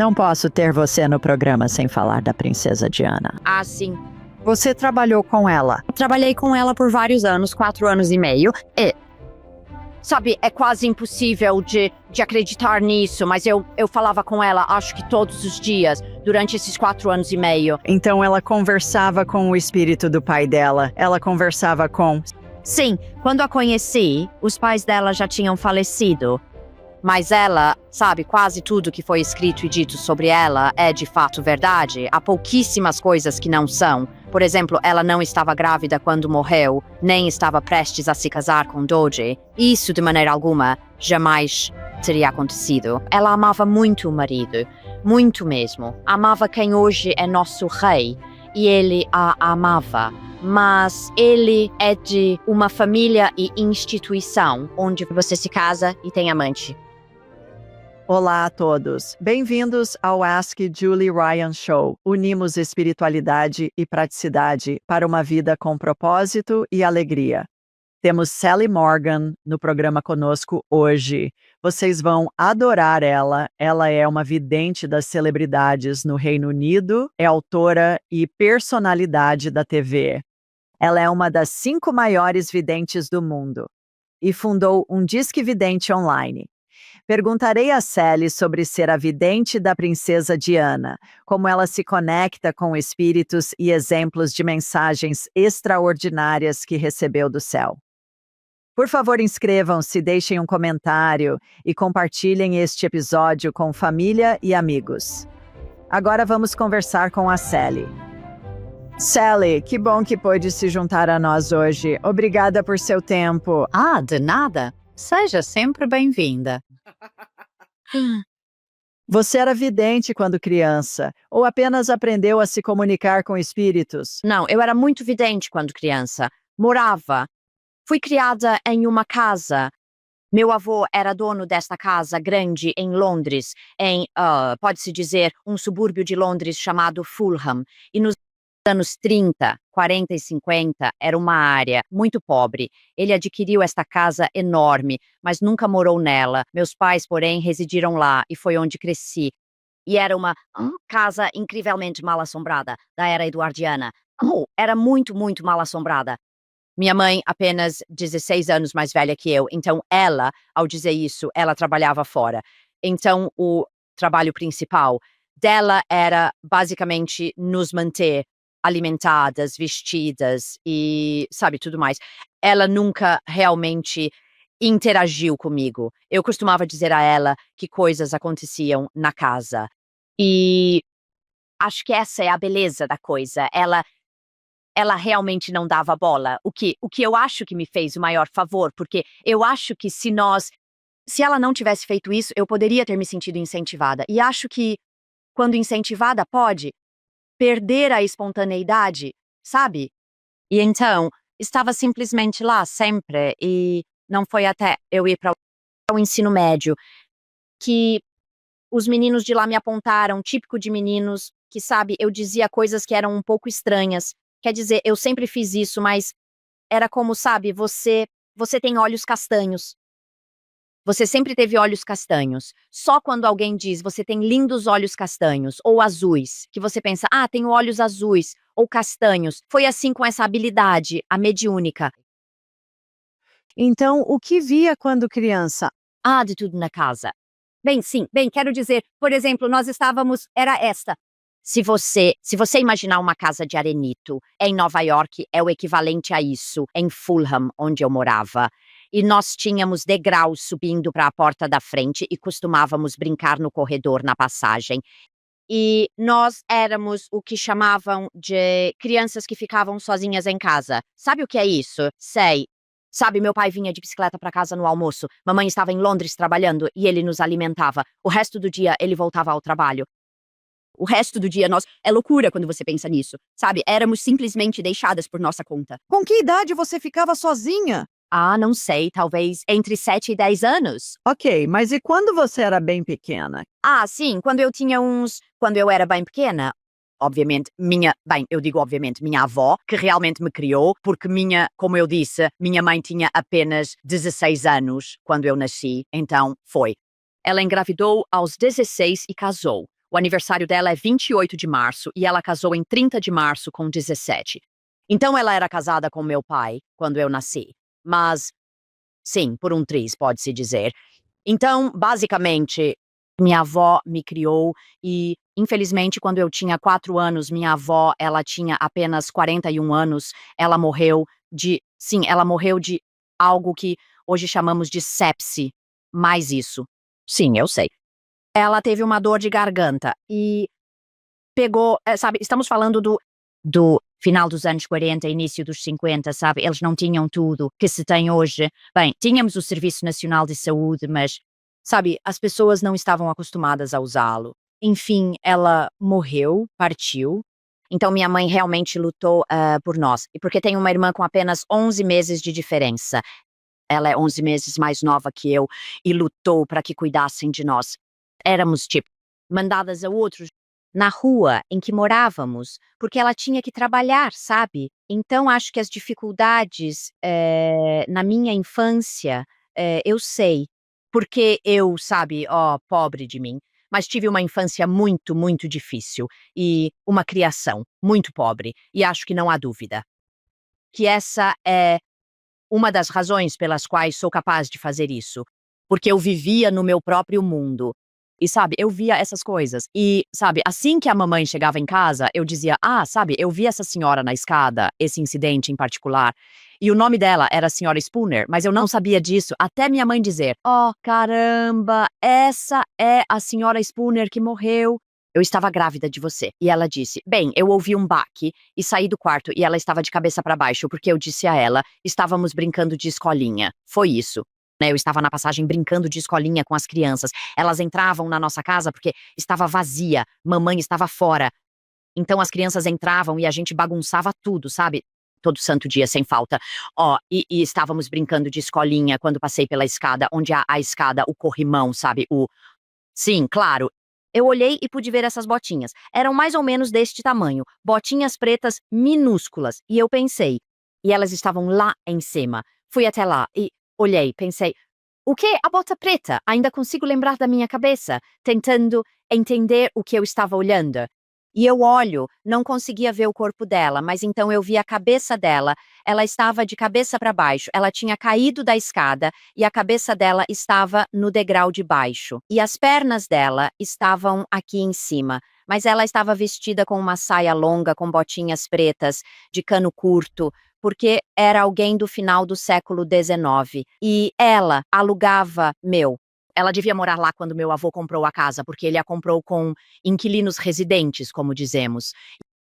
Não posso ter você no programa sem falar da princesa Diana. Ah, sim. Você trabalhou com ela. Trabalhei com ela por vários anos, 4 anos e meio. Sabe, é quase impossível de acreditar nisso, mas eu falava com ela, acho que todos os dias, durante esses 4 anos e meio. Então ela conversava com o espírito do pai dela. Ela conversava com... Sim, quando a conheci, os pais dela já tinham falecido. Mas ela, sabe, quase tudo que foi escrito e dito sobre ela é de fato verdade. Há pouquíssimas coisas que não são. Por exemplo, ela não estava grávida quando morreu, nem estava prestes a se casar com Doji. Isso, de maneira alguma, jamais teria acontecido. Ela amava muito o marido, muito mesmo. Amava quem hoje é nosso rei, e ele a amava. Mas ele é de uma família e instituição onde você se casa e tem amante. Olá a todos. Bem-vindos ao Ask Julie Ryan Show. Unimos espiritualidade e praticidade para uma vida com propósito e alegria. Temos Sally Morgan no programa conosco hoje. Vocês vão adorar ela. Ela é uma vidente das celebridades no Reino Unido, é autora e personalidade da TV. Ela é uma das 5 maiores videntes do mundo e fundou um Disque Vidente online. Perguntarei a Sally sobre ser a vidente da princesa Diana, como ela se conecta com espíritos e exemplos de mensagens extraordinárias que recebeu do céu. Por favor, inscrevam-se, deixem um comentário e compartilhem este episódio com família e amigos. Agora vamos conversar com a Sally. Sally, que bom que pôde se juntar a nós hoje. Obrigada por seu tempo. Ah, de nada. Seja sempre bem-vinda. Você era vidente quando criança, ou apenas aprendeu a se comunicar com espíritos? Não, eu era muito vidente quando criança. Fui criada em uma casa. Meu avô era dono desta casa grande em Londres, pode-se dizer, um subúrbio de Londres chamado Fulham. E nos anos 30, 40 e 50, era uma área muito pobre. Ele adquiriu esta casa enorme, mas nunca morou nela. Meus pais, porém, residiram lá e foi onde cresci. E era uma casa incrivelmente mal-assombrada, da era eduardiana. Era muito, muito mal-assombrada. Minha mãe, apenas 16 anos mais velha que eu, então ela, ao dizer isso, ela trabalhava fora. Então o trabalho principal dela era basicamente nos manter alimentadas, vestidas e, sabe, tudo mais. Ela nunca realmente interagiu comigo. Eu costumava dizer a ela que coisas aconteciam na casa. E acho que essa é a beleza da coisa. Ela realmente não dava bola. O que eu acho que me fez o maior favor, porque eu acho que se ela não tivesse feito isso, eu poderia ter me sentido incentivada. E acho que, quando incentivada, pode perder a espontaneidade, sabe? E então, estava simplesmente lá, sempre, e não foi até eu ir para o ensino médio que os meninos de lá me apontaram, típico de meninos, que, sabe, eu dizia coisas que eram um pouco estranhas. Quer dizer, eu sempre fiz isso, mas era como, sabe, você tem olhos castanhos. Você sempre teve olhos castanhos. Só quando alguém diz, você tem lindos olhos castanhos, ou azuis, que você pensa, tenho olhos azuis, ou castanhos. Foi assim com essa habilidade, a mediúnica. Então, o que via quando criança? De tudo na casa. Quero dizer, por exemplo, era esta. Se você imaginar uma casa de arenito, em Nova York é o equivalente a isso, em Fulham, onde eu morava. E nós tínhamos degraus subindo para a porta da frente e costumávamos brincar no corredor na passagem. E nós éramos o que chamavam de crianças que ficavam sozinhas em casa. Sabe o que é isso? Sei. Sabe, meu pai vinha de bicicleta para casa no almoço. Mamãe estava em Londres trabalhando e ele nos alimentava. O resto do dia ele voltava ao trabalho. O resto do dia é loucura quando você pensa nisso. Sabe, éramos simplesmente deixadas por nossa conta. Com que idade você ficava sozinha? Não sei, talvez entre 7 e 10 anos. Ok, mas e quando você era bem pequena? Sim, quando eu era bem pequena, obviamente, minha avó, que realmente me criou, porque como eu disse, minha mãe tinha apenas 16 anos quando eu nasci, então foi. Ela engravidou aos 16 e casou. O aniversário dela é 28 de março e ela casou em 30 de março com 17. Então ela era casada com meu pai quando eu nasci. Mas, sim, por um triz, pode-se dizer. Então, basicamente, minha avó me criou e, infelizmente, quando eu tinha 4 anos, minha avó, ela tinha apenas 41 anos. Ela morreu de algo que hoje chamamos de sepse. Mais isso. Sim, eu sei. Ela teve uma dor de garganta e pegou, sabe, estamos falando do final dos anos 40, início dos 50, sabe? Eles não tinham tudo que se tem hoje. Bem, tínhamos o Serviço Nacional de Saúde, mas, sabe, as pessoas não estavam acostumadas a usá-lo. Enfim, ela morreu, partiu. Então minha mãe realmente lutou, por nós. E porque tem uma irmã com apenas 11 meses de diferença. Ela é 11 meses mais nova que eu e lutou para que cuidassem de nós. Éramos, tipo, mandadas a outros na rua em que morávamos, porque ela tinha que trabalhar, sabe. Então acho que as dificuldades, na minha infância, eu sei, porque eu, sabe, ó, pobre de mim, mas tive uma infância muito, muito difícil e uma criação muito pobre, e acho que não há dúvida que essa é uma das razões pelas quais sou capaz de fazer isso, porque eu vivia no meu próprio mundo. E sabe, eu via essas coisas. E, sabe, assim que a mamãe chegava em casa, eu dizia: "Ah, sabe, eu vi essa senhora na escada, esse incidente em particular". E o nome dela era Senhora Spooner, mas eu não sabia disso até minha mãe dizer: "Oh, caramba, essa é a Senhora Spooner que morreu. Eu estava grávida de você". E ela disse: "Bem, eu ouvi um baque e saí do quarto e ela estava de cabeça para baixo, porque eu disse a ela, estávamos brincando de escolinha". Foi isso, né, eu estava na passagem brincando de escolinha com as crianças. Elas entravam na nossa casa porque estava vazia, mamãe estava fora. Então as crianças entravam e a gente bagunçava tudo, sabe, todo santo dia sem falta. Ó, e estávamos brincando de escolinha quando passei pela escada, onde há a escada, o corrimão, sabe, o sim, claro. Eu olhei e pude ver essas botinhas. Eram mais ou menos deste tamanho, botinhas pretas minúsculas, e eu pensei, e elas estavam lá em cima. Fui até lá e olhei, pensei: "O quê? A bota preta?". Ainda consigo lembrar da minha cabeça, tentando entender o que eu estava olhando. E eu olho, não conseguia ver o corpo dela, mas então eu vi a cabeça dela. Ela estava de cabeça para baixo, ela tinha caído da escada e a cabeça dela estava no degrau de baixo. E as pernas dela estavam aqui em cima, mas ela estava vestida com uma saia longa, com botinhas pretas, de cano curto, porque era alguém do final do século XIX. E ela alugava ela devia morar lá quando meu avô comprou a casa, porque ele a comprou com inquilinos residentes, como dizemos.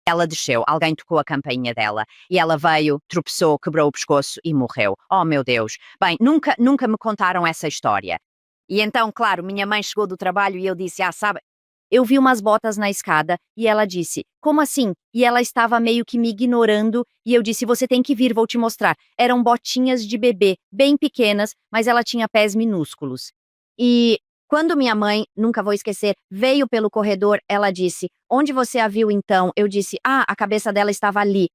Ela desceu, alguém tocou a campainha dela e ela veio, tropeçou, quebrou o pescoço e morreu. Oh, meu Deus. Bem, nunca me contaram essa história. E então, claro, minha mãe chegou do trabalho e eu disse: "Ah, sabe, eu vi umas botas na escada", e ela disse: "Como assim?". E ela estava meio que me ignorando e eu disse: "Você tem que vir, vou te mostrar". Eram botinhas de bebê, bem pequenas, mas ela tinha pés minúsculos. E quando minha mãe, nunca vou esquecer, veio pelo corredor, ela disse: "Onde você a viu então?". Eu disse: "Ah, a cabeça dela estava ali".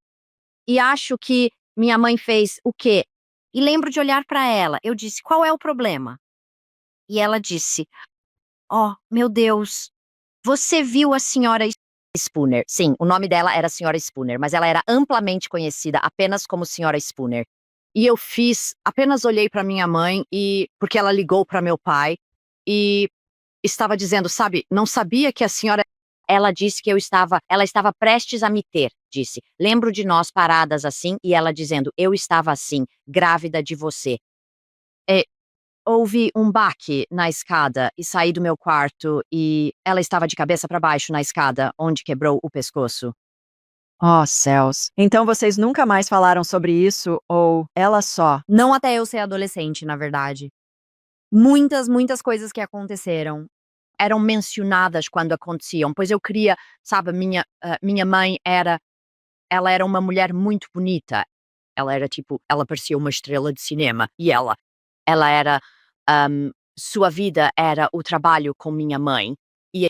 E acho que minha mãe fez o quê? E lembro de olhar para ela, eu disse: "Qual é o problema?". E ela disse: "Oh, meu Deus, você viu a senhora Spooner?". Sim, o nome dela era Senhora Spooner, mas ela era amplamente conhecida apenas como Senhora Spooner. E eu apenas olhei para minha mãe e porque ela ligou para meu pai e estava dizendo, sabe, não sabia que a senhora ela disse que ela estava prestes a me ter, disse. Lembro de nós paradas assim e ela dizendo: "Eu estava assim, grávida de você". Eh, Houve um baque na escada e saí do meu quarto e ela estava de cabeça para baixo na escada, onde quebrou o pescoço. Oh, céus. Então vocês nunca mais falaram sobre isso ou ela só? Não até eu ser adolescente, na verdade. Muitas, muitas coisas que aconteceram eram mencionadas quando aconteciam, pois eu queria, sabe, minha mãe ela era uma mulher muito bonita. Ela era tipo, ela parecia uma estrela de cinema e ela era, sua vida era o trabalho com minha mãe. E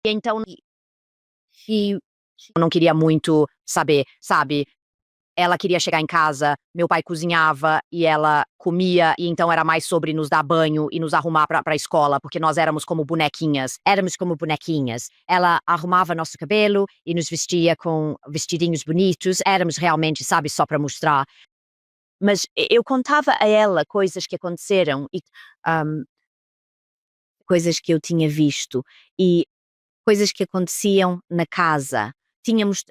então e eu não queria muito saber, sabe, ela queria chegar em casa, meu pai cozinhava e ela comia, e então era mais sobre nos dar banho e nos arrumar pra a escola, porque nós éramos como bonequinhas. Éramos como bonequinhas. Ela arrumava nosso cabelo e nos vestia com vestidinhos bonitos. Éramos realmente, sabe, só pra mostrar. Mas eu contava a ela coisas que aconteceram e, hum, coisas que eu tinha visto e coisas que aconteciam na casa. Tínhamos,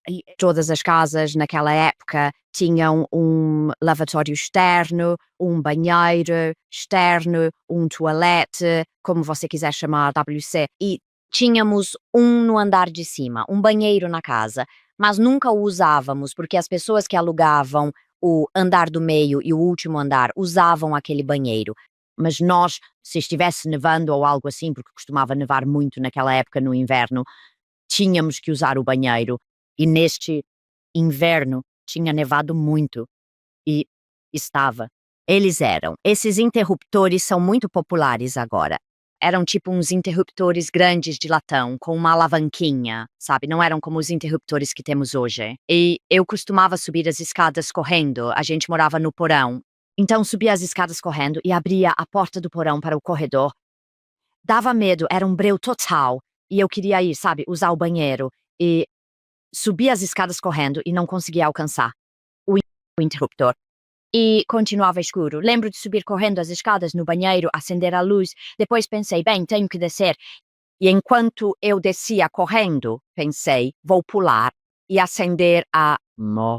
e todas as casas naquela época tinham um lavatório externo, um banheiro externo, um toalete, como você quiser chamar, WC, e tínhamos um no andar de cima, um banheiro na casa, mas nunca o usávamos porque as pessoas que alugavam o andar do meio e o último andar usavam aquele banheiro. Mas nós, se estivesse nevando ou algo assim, porque costumava nevar muito naquela época no inverno, tínhamos que usar o banheiro. E neste inverno tinha nevado muito e estava. Esses interruptores são muito populares agora. Eram tipo uns interruptores grandes de latão, com uma alavanquinha, sabe? Não eram como os interruptores que temos hoje. E eu costumava subir as escadas correndo, a gente morava no porão. Então subia as escadas correndo e abria a porta do porão para o corredor. Dava medo, era um breu total. E eu queria ir, sabe, usar o banheiro. E subi as escadas correndo e não conseguia alcançar o interruptor. E continuava escuro. Lembro de subir correndo as escadas no banheiro, acender a luz. Depois pensei, bem, tenho que descer. E enquanto eu descia correndo, pensei, vou pular e acender a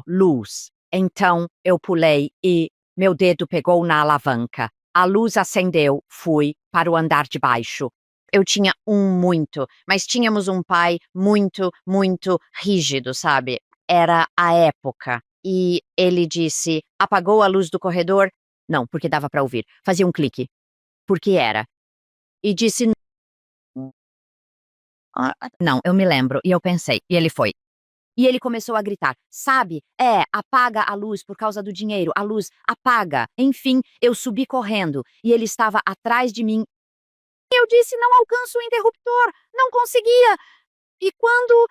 luz. Então eu pulei e meu dedo pegou na alavanca. A luz acendeu, fui para o andar de baixo. Eu tinha mas tínhamos um pai muito, muito rígido, sabe? Era a época. E ele disse, apagou a luz do corredor? Não, porque dava para ouvir. Fazia um clique. Porque era. E disse, não, eu me lembro. E eu pensei. E ele foi. E ele começou a gritar, sabe? Apaga a luz por causa do dinheiro. A luz, apaga. Enfim, eu subi correndo. E ele estava atrás de mim. Eu disse, não alcanço o interruptor. Não conseguia. E quando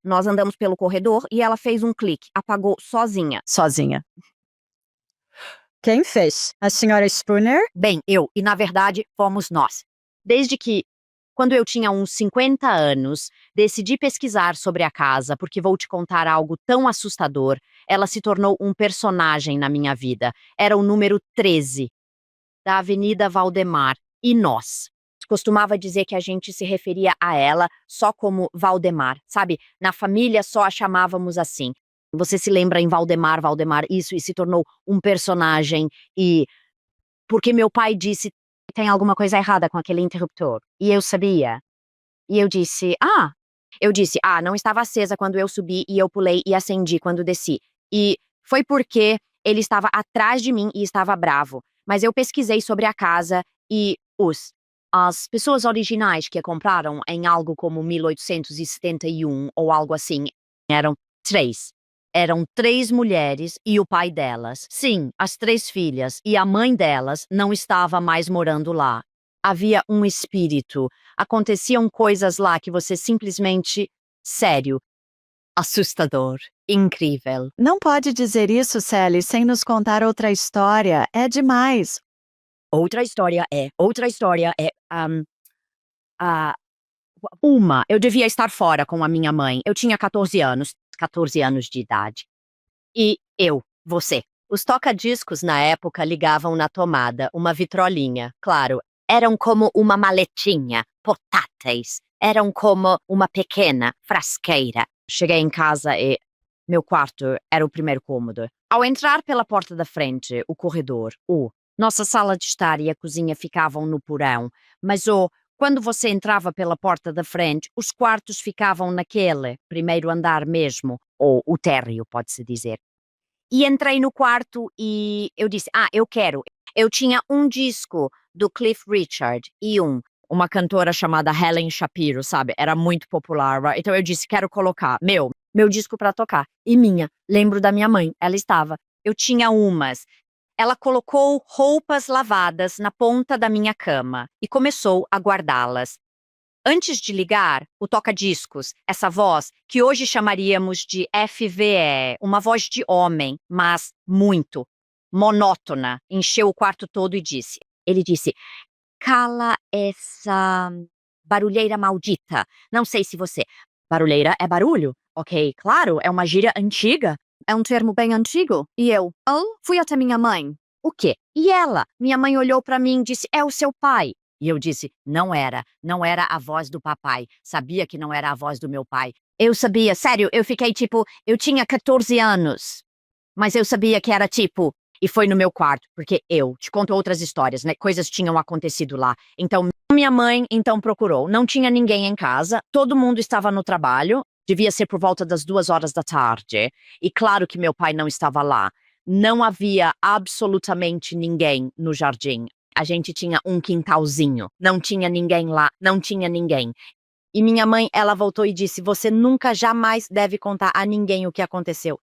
nós andamos pelo corredor e ela fez um clique, apagou sozinha. Sozinha. Quem fez? A senhora Spooner? Bem, e na verdade fomos nós. Desde que, quando eu tinha uns 50 anos, decidi pesquisar sobre a casa, porque vou te contar algo tão assustador. Ela se tornou um personagem na minha vida. Era o número 13 da Avenida Valdemar. E nós. Costumava dizer que a gente se referia a ela só como Valdemar, sabe? Na família só a chamávamos assim. Você se lembra em Valdemar, isso, e se tornou um personagem. E porque meu pai disse, tem alguma coisa errada com aquele interruptor. E eu sabia. E eu disse, não estava acesa quando eu subi e eu pulei e acendi quando desci. E foi porque ele estava atrás de mim e estava bravo. Mas eu pesquisei sobre a casa e as pessoas originais que a compraram em algo como 1871 ou algo assim, eram três. Eram três mulheres e o pai delas. Sim, as três filhas e a mãe delas não estava mais morando lá. Havia um espírito. Aconteciam coisas lá que você simplesmente... Sério. Assustador. Incrível. Não pode dizer isso, Sally, sem nos contar outra história. É demais. Outra história é, eu devia estar fora com a minha mãe. Eu tinha 14 anos de idade. E você. Os toca-discos na época ligavam na tomada, uma vitrolinha, claro. Eram como uma maletinha, portáteis. Eram como uma pequena frasqueira. Cheguei em casa e meu quarto era o primeiro cômodo. Ao entrar pela porta da frente, o corredor, nossa sala de estar e a cozinha ficavam no porão, mas quando você entrava pela porta da frente, os quartos ficavam naquele primeiro andar mesmo, ou o térreo, pode-se dizer. E entrei no quarto e eu disse, eu quero. Eu tinha um disco do Cliff Richard e uma cantora chamada Helen Shapiro, sabe? Era muito popular, right? Então eu disse, quero colocar meu disco para tocar. E lembro da minha mãe, ela estava. Eu tinha umas. Ela colocou roupas lavadas na ponta da minha cama e começou a guardá-las. Antes de ligar, o toca-discos, essa voz que hoje chamaríamos de FVE, uma voz de homem, mas muito monótona, encheu o quarto todo e disse. Ele disse: "Cala essa barulheira maldita." Não sei se você. Barulheira é barulho, ok? Claro, é uma gíria antiga. É um termo bem antigo. E eu, fui até minha mãe. O quê? E ela? Minha mãe olhou pra mim e disse: "É o seu pai." E eu disse: "Não era. Não era a voz do papai. Sabia que não era a voz do meu pai." Eu sabia, sério, eu fiquei tipo, eu tinha 14 anos. Mas eu sabia que era tipo, e foi no meu quarto, porque eu te conto outras histórias, né? Coisas tinham acontecido lá. Então, minha mãe então procurou. Não tinha ninguém em casa, todo mundo estava no trabalho. Devia ser por volta das 2 horas da tarde. E claro que meu pai não estava lá. Não havia absolutamente ninguém no jardim. A gente tinha um quintalzinho. Não tinha ninguém lá, não tinha ninguém. E minha mãe, ela voltou e disse: "Você nunca, jamais deve contar a ninguém o que aconteceu."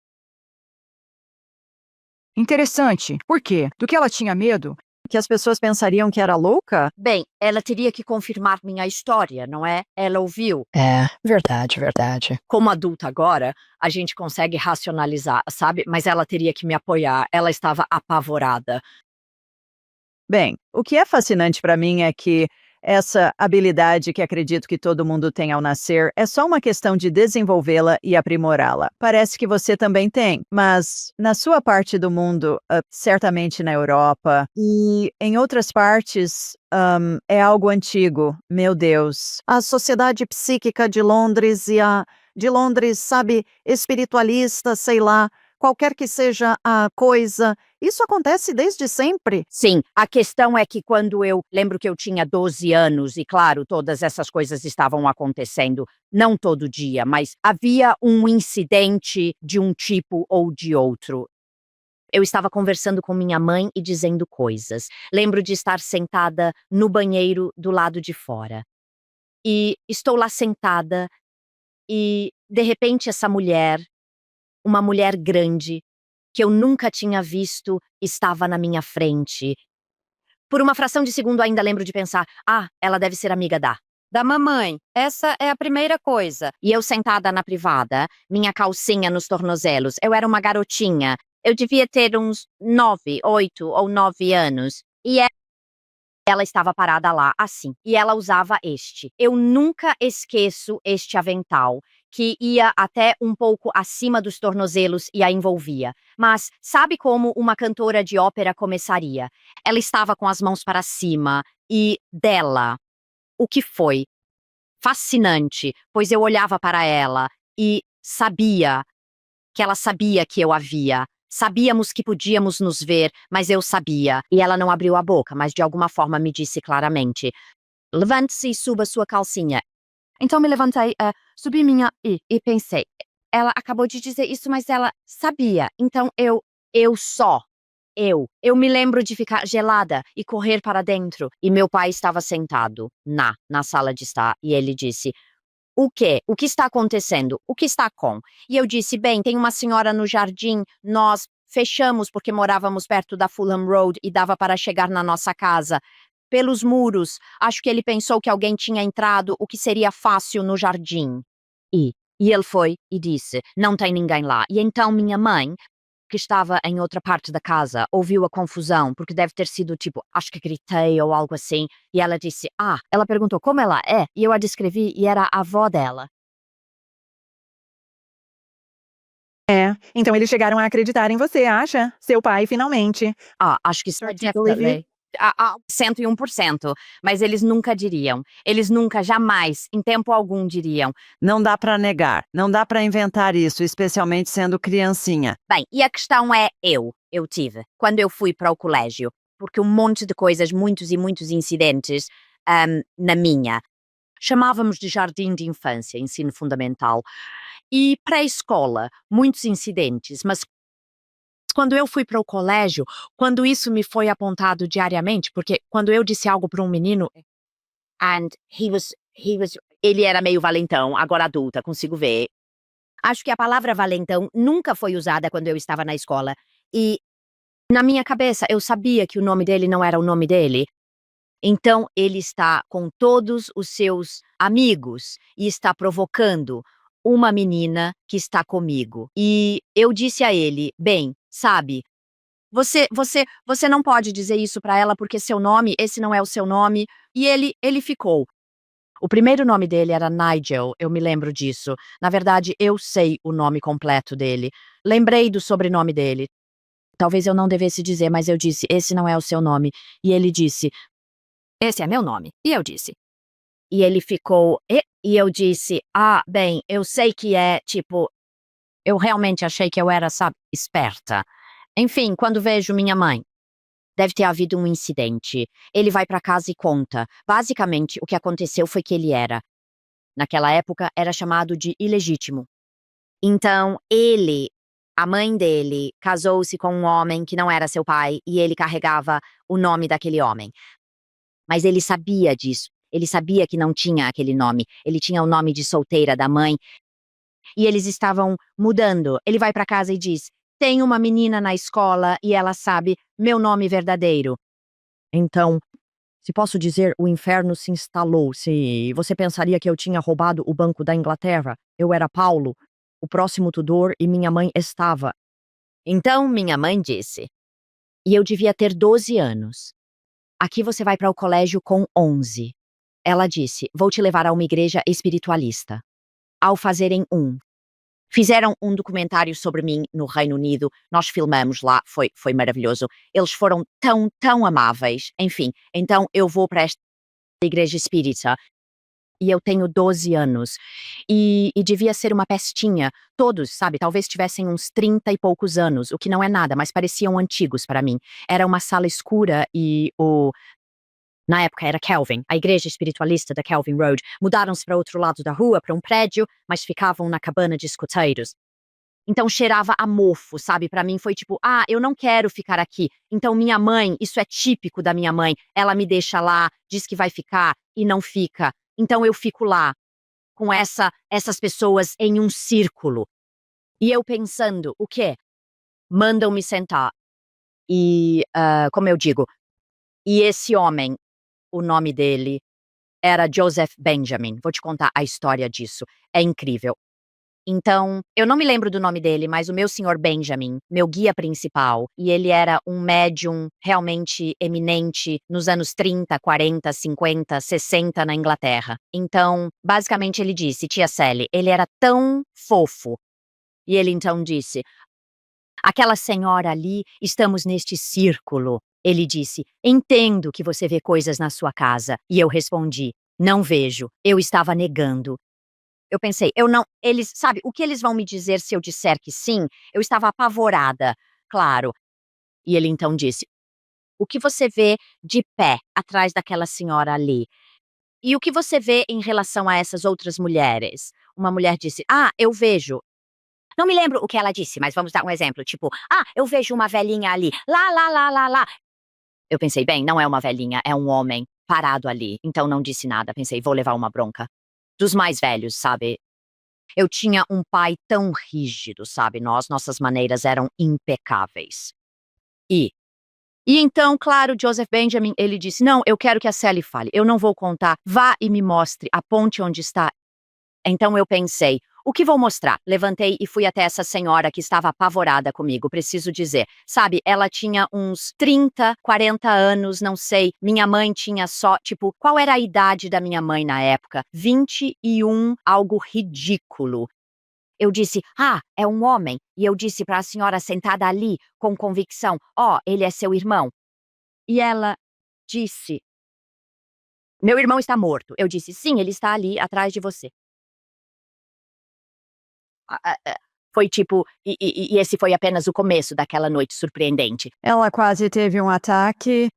Interessante. Por quê? Do que ela tinha medo? Que as pessoas pensariam que era louca? Bem, ela teria que confirmar minha história, não é? Ela ouviu. É, verdade, verdade. Como adulta agora, a gente consegue racionalizar, sabe? Mas ela teria que me apoiar. Ela estava apavorada. Bem, o que é fascinante para mim é que essa habilidade que acredito que todo mundo tem ao nascer é só uma questão de desenvolvê-la e aprimorá-la. Parece que você também tem, mas na sua parte do mundo, certamente na Europa e em outras partes, é algo antigo. Meu Deus. A Sociedade Psíquica de Londres e a de Londres, sabe, espiritualista, sei lá, qualquer que seja a coisa, isso acontece desde sempre. Sim, a questão é que quando eu lembro que eu tinha 12 anos, e claro, todas essas coisas estavam acontecendo, não todo dia, mas havia um incidente de um tipo ou de outro. Eu estava conversando com minha mãe e dizendo coisas. Lembro de estar sentada no banheiro do lado de fora. E estou lá sentada e, de repente, essa mulher, uma mulher grande, que eu nunca tinha visto, estava na minha frente. Por uma fração de segundo ainda lembro de pensar: ela deve ser amiga Da mamãe. Essa é a primeira coisa. E eu sentada na privada, minha calcinha nos tornozelos. Eu era uma garotinha. Eu devia ter uns 9, 8 ou 9 anos. E ela estava parada lá, assim. E ela usava este. Eu nunca esqueço este avental, que ia até um pouco acima dos tornozelos e a envolvia. Mas sabe como uma cantora de ópera começaria? Ela estava com as mãos para cima e dela. O que foi? Fascinante, pois eu olhava para ela e sabia que ela sabia que eu a via. Sabíamos que podíamos nos ver, mas eu sabia. E ela não abriu a boca, mas de alguma forma me disse claramente: "Levante-se e suba sua calcinha." Então me levantei, subi minha e pensei, ela acabou de dizer isso, mas ela sabia. Então eu me lembro de ficar gelada e correr para dentro. E meu pai estava sentado na sala de estar e ele disse: "O quê? O que está acontecendo? O que está com?" E eu disse: "Bem, tem uma senhora no jardim, nós fechamos porque morávamos perto da Fulham Road e dava para chegar na nossa casa. Pelos muros, acho que ele pensou que alguém tinha entrado, o que seria fácil no jardim." E, e ele foi e disse: "Não tem ninguém lá." E então minha mãe, que estava em outra parte da casa, ouviu a confusão, porque deve ter sido tipo, acho que gritei ou algo assim, e ela disse: ela perguntou como ela é, e eu a descrevi e era a avó dela. Então eles chegaram a acreditar em você, acha? Seu pai, finalmente. Acho que isso I can't believe it. 101%, mas eles nunca diriam. Eles nunca, jamais, em tempo algum diriam. Não dá para negar, não dá para inventar isso, especialmente sendo criancinha. Bem, e a questão é eu tive, quando eu fui para o colégio, porque um monte de coisas, muitos e muitos incidentes na minha. Chamávamos de jardim de infância, ensino fundamental. E pré-escola, muitos incidentes, mas quando eu fui para o colégio, quando isso me foi apontado diariamente, porque quando eu disse algo para um menino, and ele era meio valentão, agora adulta, consigo ver. Acho que a palavra valentão nunca foi usada quando eu estava na escola. E na minha cabeça eu sabia que o nome dele não era o nome dele. Então ele está com todos os seus amigos e está provocando uma menina que está comigo. E eu disse a ele: bem, sabe, você não pode dizer isso para ela porque seu nome, esse não é o seu nome. E ele ficou. O primeiro nome dele era Nigel, eu me lembro disso. Na verdade, eu sei o nome completo dele. Lembrei do sobrenome dele. Talvez eu não devesse dizer, mas eu disse: esse não é o seu nome. E ele disse: esse é meu nome. E eu disse. E ele ficou. E eu disse: ah, bem, eu sei que é, tipo. Eu realmente achei que eu era, sabe, esperta. Enfim, quando vejo minha mãe, deve ter havido um incidente. Ele vai para casa e conta. Basicamente, o que aconteceu foi que ele era, naquela época, era chamado de ilegítimo. Então, a mãe dele, casou-se com um homem que não era seu pai e ele carregava o nome daquele homem. Mas ele sabia disso. Ele sabia que não tinha aquele nome. Ele tinha o nome de solteira da mãe. E eles estavam mudando. Ele vai para casa e diz: tem uma menina na escola e ela sabe meu nome verdadeiro. Então, se posso dizer, o inferno se instalou. Se você pensaria que eu tinha roubado o Banco da Inglaterra, eu era Paulo, o próximo Tudor, e minha mãe estava. Então, minha mãe disse, e eu devia ter 12 anos. Aqui você vai para o colégio com 11. Ela disse: vou te levar a uma igreja espiritualista. Ao fazerem fizeram um documentário sobre mim no Reino Unido, nós filmamos lá, foi maravilhoso. Eles foram tão amáveis. Enfim, então eu vou para esta igreja espírita e eu tenho 12 anos. E devia ser uma pestinha. Todos, sabe, talvez tivessem uns 30 e poucos anos, o que não é nada, mas pareciam antigos para mim. Era uma sala escura e na época era Kelvin, a igreja espiritualista da Kelvin Road. Mudaram-se para outro lado da rua, para um prédio, mas ficavam na cabana de escoteiros. Então cheirava a mofo, sabe? Para mim foi tipo: ah, eu não quero ficar aqui. Então minha mãe, isso é típico da minha mãe, ela me deixa lá, diz que vai ficar e não fica. Então eu fico lá, com essas pessoas em um círculo. E eu pensando: o quê? Mandam me sentar. E, como eu digo, e esse homem, o nome dele era Joseph Benjamin. Vou te contar a história disso. É incrível. Então, eu não me lembro do nome dele, mas o meu senhor Benjamin, meu guia principal, e ele era um médium realmente eminente nos anos 30, 40, 50, 60 na Inglaterra. Então, basicamente ele disse: tia Sally, ele era tão fofo. E ele então disse: aquela senhora ali, estamos neste círculo. Ele disse: entendo que você vê coisas na sua casa. E eu respondi: não vejo, eu estava negando. Eu pensei, eu não, eles, sabe, o que eles vão me dizer se eu disser que sim? Eu estava apavorada, claro. E ele então disse: o que você vê de pé atrás daquela senhora ali? E o que você vê em relação a essas outras mulheres? Uma mulher disse: ah, eu vejo. Não me lembro o que ela disse, mas vamos dar um exemplo, tipo: ah, eu vejo uma velhinha ali, lá. Eu pensei, bem, não é uma velhinha, é um homem parado ali. Então não disse nada, pensei, vou levar uma bronca. Dos mais velhos, sabe? Eu tinha um pai tão rígido, sabe? Nossas maneiras eram impecáveis. E então, claro, Joseph Benjamin, ele disse: não, eu quero que a Sally fale, eu não vou contar, vá e me mostre a ponte onde está. Então eu pensei: o que vou mostrar? Levantei e fui até essa senhora que estava apavorada comigo, preciso dizer. Sabe, ela tinha uns 30, 40 anos, não sei. Minha mãe tinha só, tipo, qual era a idade da minha mãe na época? 21, algo ridículo. Eu disse: ah, é um homem. E eu disse para a senhora sentada ali, com convicção: ó, ele é seu irmão. E ela disse: meu irmão está morto. Eu disse: sim, ele está ali, atrás de você. Foi tipo, e esse foi apenas o começo daquela noite surpreendente. Ela quase teve um ataque.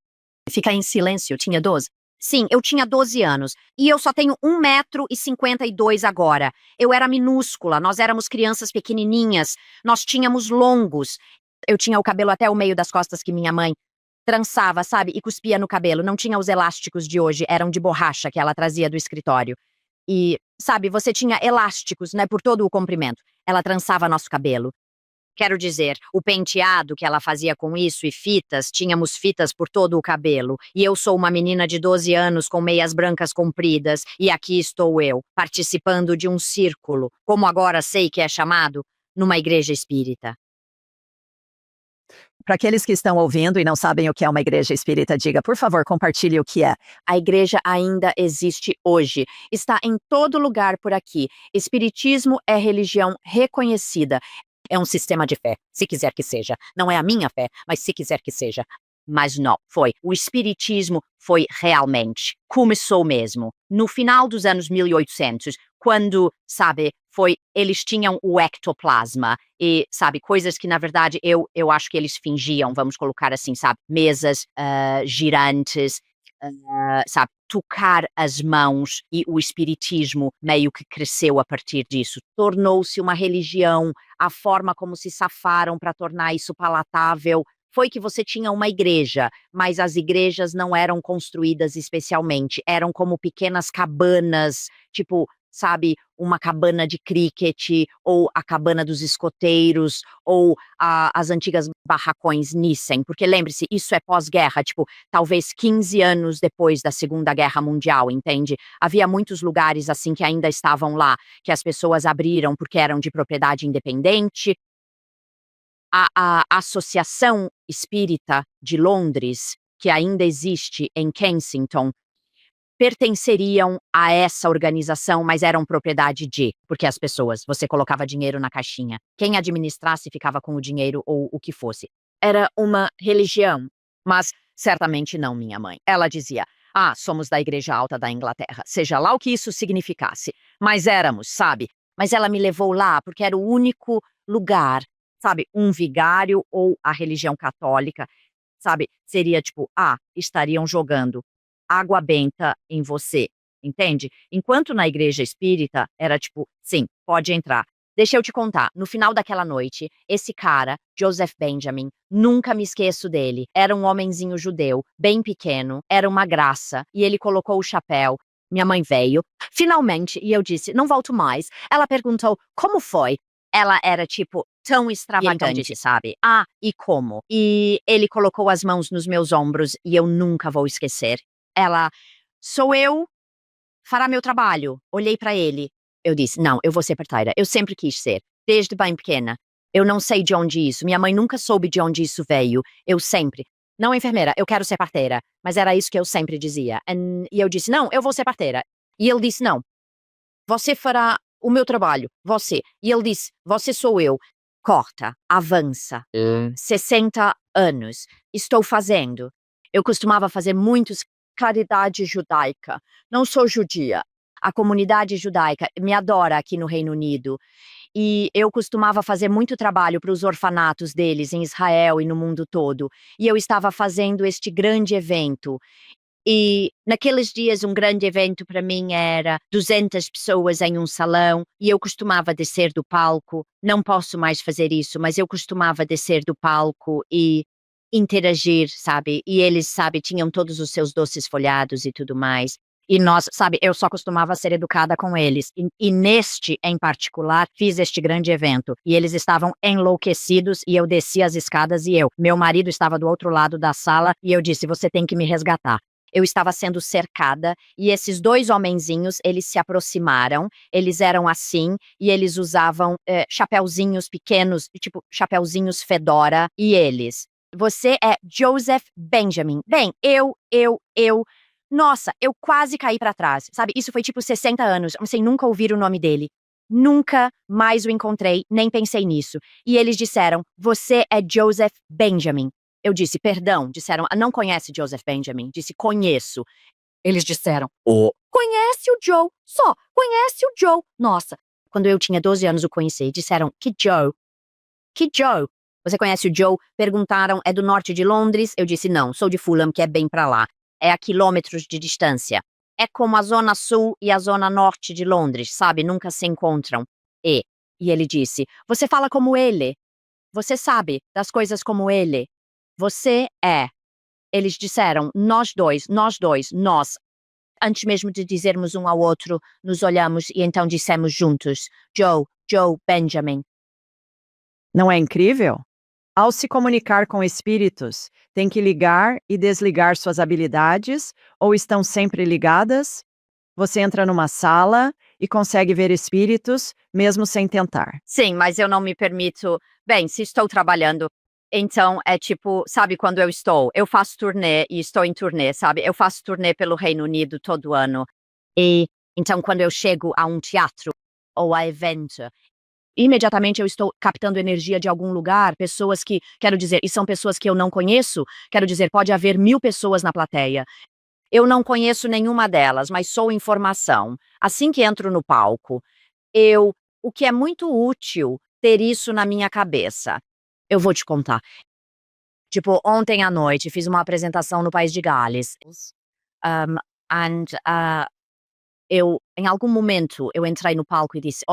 Ficar em silêncio, eu tinha 12. Sim, eu tinha 12 anos. E eu só tenho 1,52 m agora. Eu era minúscula, nós éramos crianças pequenininhas, nós tínhamos longos. Eu tinha o cabelo até o meio das costas que minha mãe trançava, sabe? E cuspia no cabelo. Não tinha os elásticos de hoje, eram de borracha que ela trazia do escritório. E, sabe, você tinha elásticos, né, por todo o comprimento. Ela trançava nosso cabelo. Quero dizer, o penteado que ela fazia com isso e fitas, tínhamos fitas por todo o cabelo. E eu sou uma menina de 12 anos com meias brancas compridas, e aqui estou eu, participando de um círculo, como agora sei que é chamado, numa igreja espírita. Para aqueles que estão ouvindo e não sabem o que é uma igreja espírita, diga, por favor, compartilhe o que é. A igreja ainda existe hoje. Está em todo lugar por aqui. Espiritismo é religião reconhecida. É um sistema de fé, se quiser que seja. Não é a minha fé, mas se quiser que seja. Mas não, foi. O espiritismo foi realmente. Começou mesmo. No final dos anos 1800, quando, sabe, eles tinham o ectoplasma e, sabe, coisas que, na verdade, eu acho que eles fingiam, vamos colocar assim, sabe, mesas girantes, sabe, tocar as mãos, e o espiritismo meio que cresceu a partir disso. Tornou-se uma religião, a forma como se safaram para tornar isso palatável foi que você tinha uma igreja, mas as igrejas não eram construídas especialmente, eram como pequenas cabanas, tipo, sabe, uma cabana de cricket, ou a cabana dos escoteiros, ou as antigas barracões Nissen, porque lembre-se, isso é pós-guerra, tipo, talvez 15 anos depois da Segunda Guerra Mundial, entende? Havia muitos lugares assim que ainda estavam lá, que as pessoas abriram porque eram de propriedade independente. A Associação Espírita de Londres, que ainda existe em Kensington, pertenceriam a essa organização, mas eram propriedade porque as pessoas, você colocava dinheiro na caixinha. Quem administrasse ficava com o dinheiro ou o que fosse. Era uma religião, mas certamente não minha mãe. Ela dizia, somos da Igreja Alta da Inglaterra, seja lá o que isso significasse. Mas éramos, sabe? Mas ela me levou lá porque era o único lugar, sabe? Um vigário ou a religião católica, sabe? Seria tipo, estariam jogando água benta em você, entende? Enquanto na igreja espírita era tipo, sim, pode entrar. Deixa eu te contar, no final daquela noite, esse cara, Joseph Benjamin, nunca me esqueço dele, era um homenzinho judeu, bem pequeno, era uma graça, e ele colocou o chapéu. Minha mãe veio, finalmente, e eu disse, não volto mais. Ela perguntou, como foi? Ela era, tipo, tão extravagante, disse, sabe? E como? E ele colocou as mãos nos meus ombros, e eu nunca vou esquecer. Ela, sou eu, fará meu trabalho. Olhei pra ele. Eu disse, não, eu vou ser parteira. Eu sempre quis ser, desde bem pequena. Eu não sei de onde isso, minha mãe nunca soube de onde isso veio. Eu sempre, não enfermeira, eu quero ser parteira. Mas era isso que eu sempre dizia. E eu disse, não, eu vou ser parteira. E ele disse, não, você fará o meu trabalho, você. E ele disse, você sou eu. Corta, avança. 60 anos, estou fazendo. Eu costumava fazer muitos caridade judaica. Não sou judia. A comunidade judaica me adora aqui no Reino Unido. E eu costumava fazer muito trabalho para os orfanatos deles em Israel e no mundo todo. E eu estava fazendo este grande evento. E naqueles dias um grande evento para mim era 200 pessoas em um salão e eu costumava descer do palco. Não posso mais fazer isso, mas eu costumava descer do palco e interagir, sabe? E eles, sabe, tinham todos os seus doces folhados e tudo mais. E nós, sabe, eu só costumava ser educada com eles. E neste, em particular, fiz este grande evento. E eles estavam enlouquecidos e eu desci as escadas e meu marido estava do outro lado da sala e eu disse, você tem que me resgatar. Eu estava sendo cercada e esses dois homenzinhos, eles se aproximaram, eles eram assim e eles usavam chapeuzinhos pequenos, tipo chapeuzinhos fedora e eles. Você é Joseph Benjamin. Bem, nossa, eu quase caí pra trás, sabe? Isso foi tipo 60 anos, sem nunca ouvir o nome dele. Nunca mais o encontrei, nem pensei nisso. E eles disseram, você é Joseph Benjamin. Eu disse, perdão. Disseram, não conhece Joseph Benjamin? Disse, conheço. Eles disseram, conhece o Joe, só conhece o Joe. Nossa, quando eu tinha 12 anos o conheci, disseram, que Joe? Que Joe? Você conhece o Joe? Perguntaram, é do norte de Londres? Eu disse, não, sou de Fulham, que é bem pra lá. É a quilômetros de distância. É como a zona sul e a zona norte de Londres, sabe? Nunca se encontram. E ele disse, você fala como ele. Você sabe das coisas como ele. Você é. Eles disseram, nós dois. Antes mesmo de dizermos um ao outro, nos olhamos e então dissemos juntos, Joe Benjamin. Não é incrível? Ao se comunicar com espíritos, tem que ligar e desligar suas habilidades ou estão sempre ligadas? Você entra numa sala e consegue ver espíritos, mesmo sem tentar. Sim, mas eu não me permito. Bem, se estou trabalhando, então é tipo, sabe, quando eu faço turnê e estou em turnê, sabe? Eu faço turnê pelo Reino Unido todo ano. E então, quando eu chego a um teatro ou a evento, imediatamente eu estou captando energia de algum lugar, pessoas que, quero dizer, e são pessoas que eu não conheço, quero dizer, pode haver 1000 pessoas na plateia. Eu não conheço nenhuma delas, mas sou informação. Assim que entro no palco, o que é muito útil ter isso na minha cabeça. Eu vou te contar. Tipo, ontem à noite fiz uma apresentação no País de Gales. Um, em algum momento, eu entrei no palco e disse,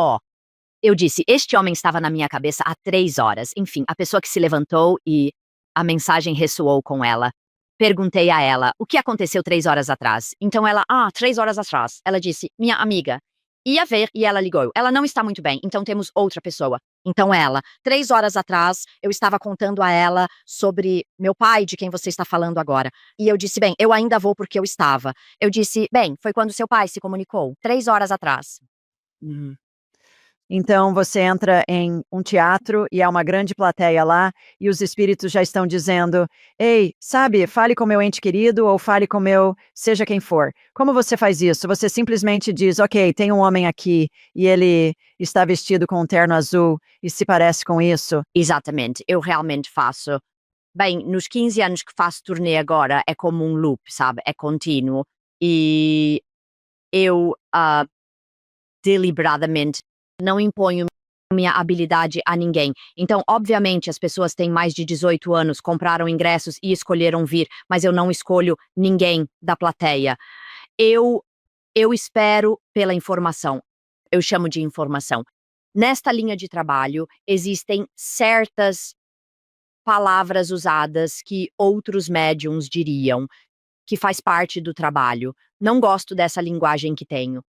eu disse, este homem estava na minha cabeça há 3 horas. Enfim, a pessoa que se levantou e a mensagem ressoou com ela. Perguntei a ela, o que aconteceu 3 horas atrás? Então ela, 3 horas atrás. Ela disse, minha amiga, ia ver e ela ligou. Ela não está muito bem, então temos outra pessoa. Então ela, 3 horas atrás, eu estava contando a ela sobre meu pai, de quem você está falando agora. E eu disse, bem, eu ainda vou porque eu estava. Eu disse, bem, foi quando seu pai se comunicou, 3 horas atrás. Uhum. Então você entra em um teatro e há uma grande plateia lá e os espíritos já estão dizendo: "Ei, sabe, fale com meu ente querido ou fale com meu seja quem for". Como você faz isso? Você simplesmente diz: "Ok, tem um homem aqui e ele está vestido com um terno azul e se parece com isso". Exatamente, eu realmente faço. Bem, nos 15 anos que faço turnê agora, é como um loop, sabe, é contínuo. E eu, deliberadamente não imponho minha habilidade a ninguém. Então, obviamente, as pessoas têm mais de 18 anos, compraram ingressos e escolheram vir, mas eu não escolho ninguém da plateia. Eu eu espero pela informação. Eu chamo de informação. Nesta linha de trabalho, existem certas palavras usadas que outros médiums diriam, que faz parte do trabalho. Não gosto dessa linguagem que tenho.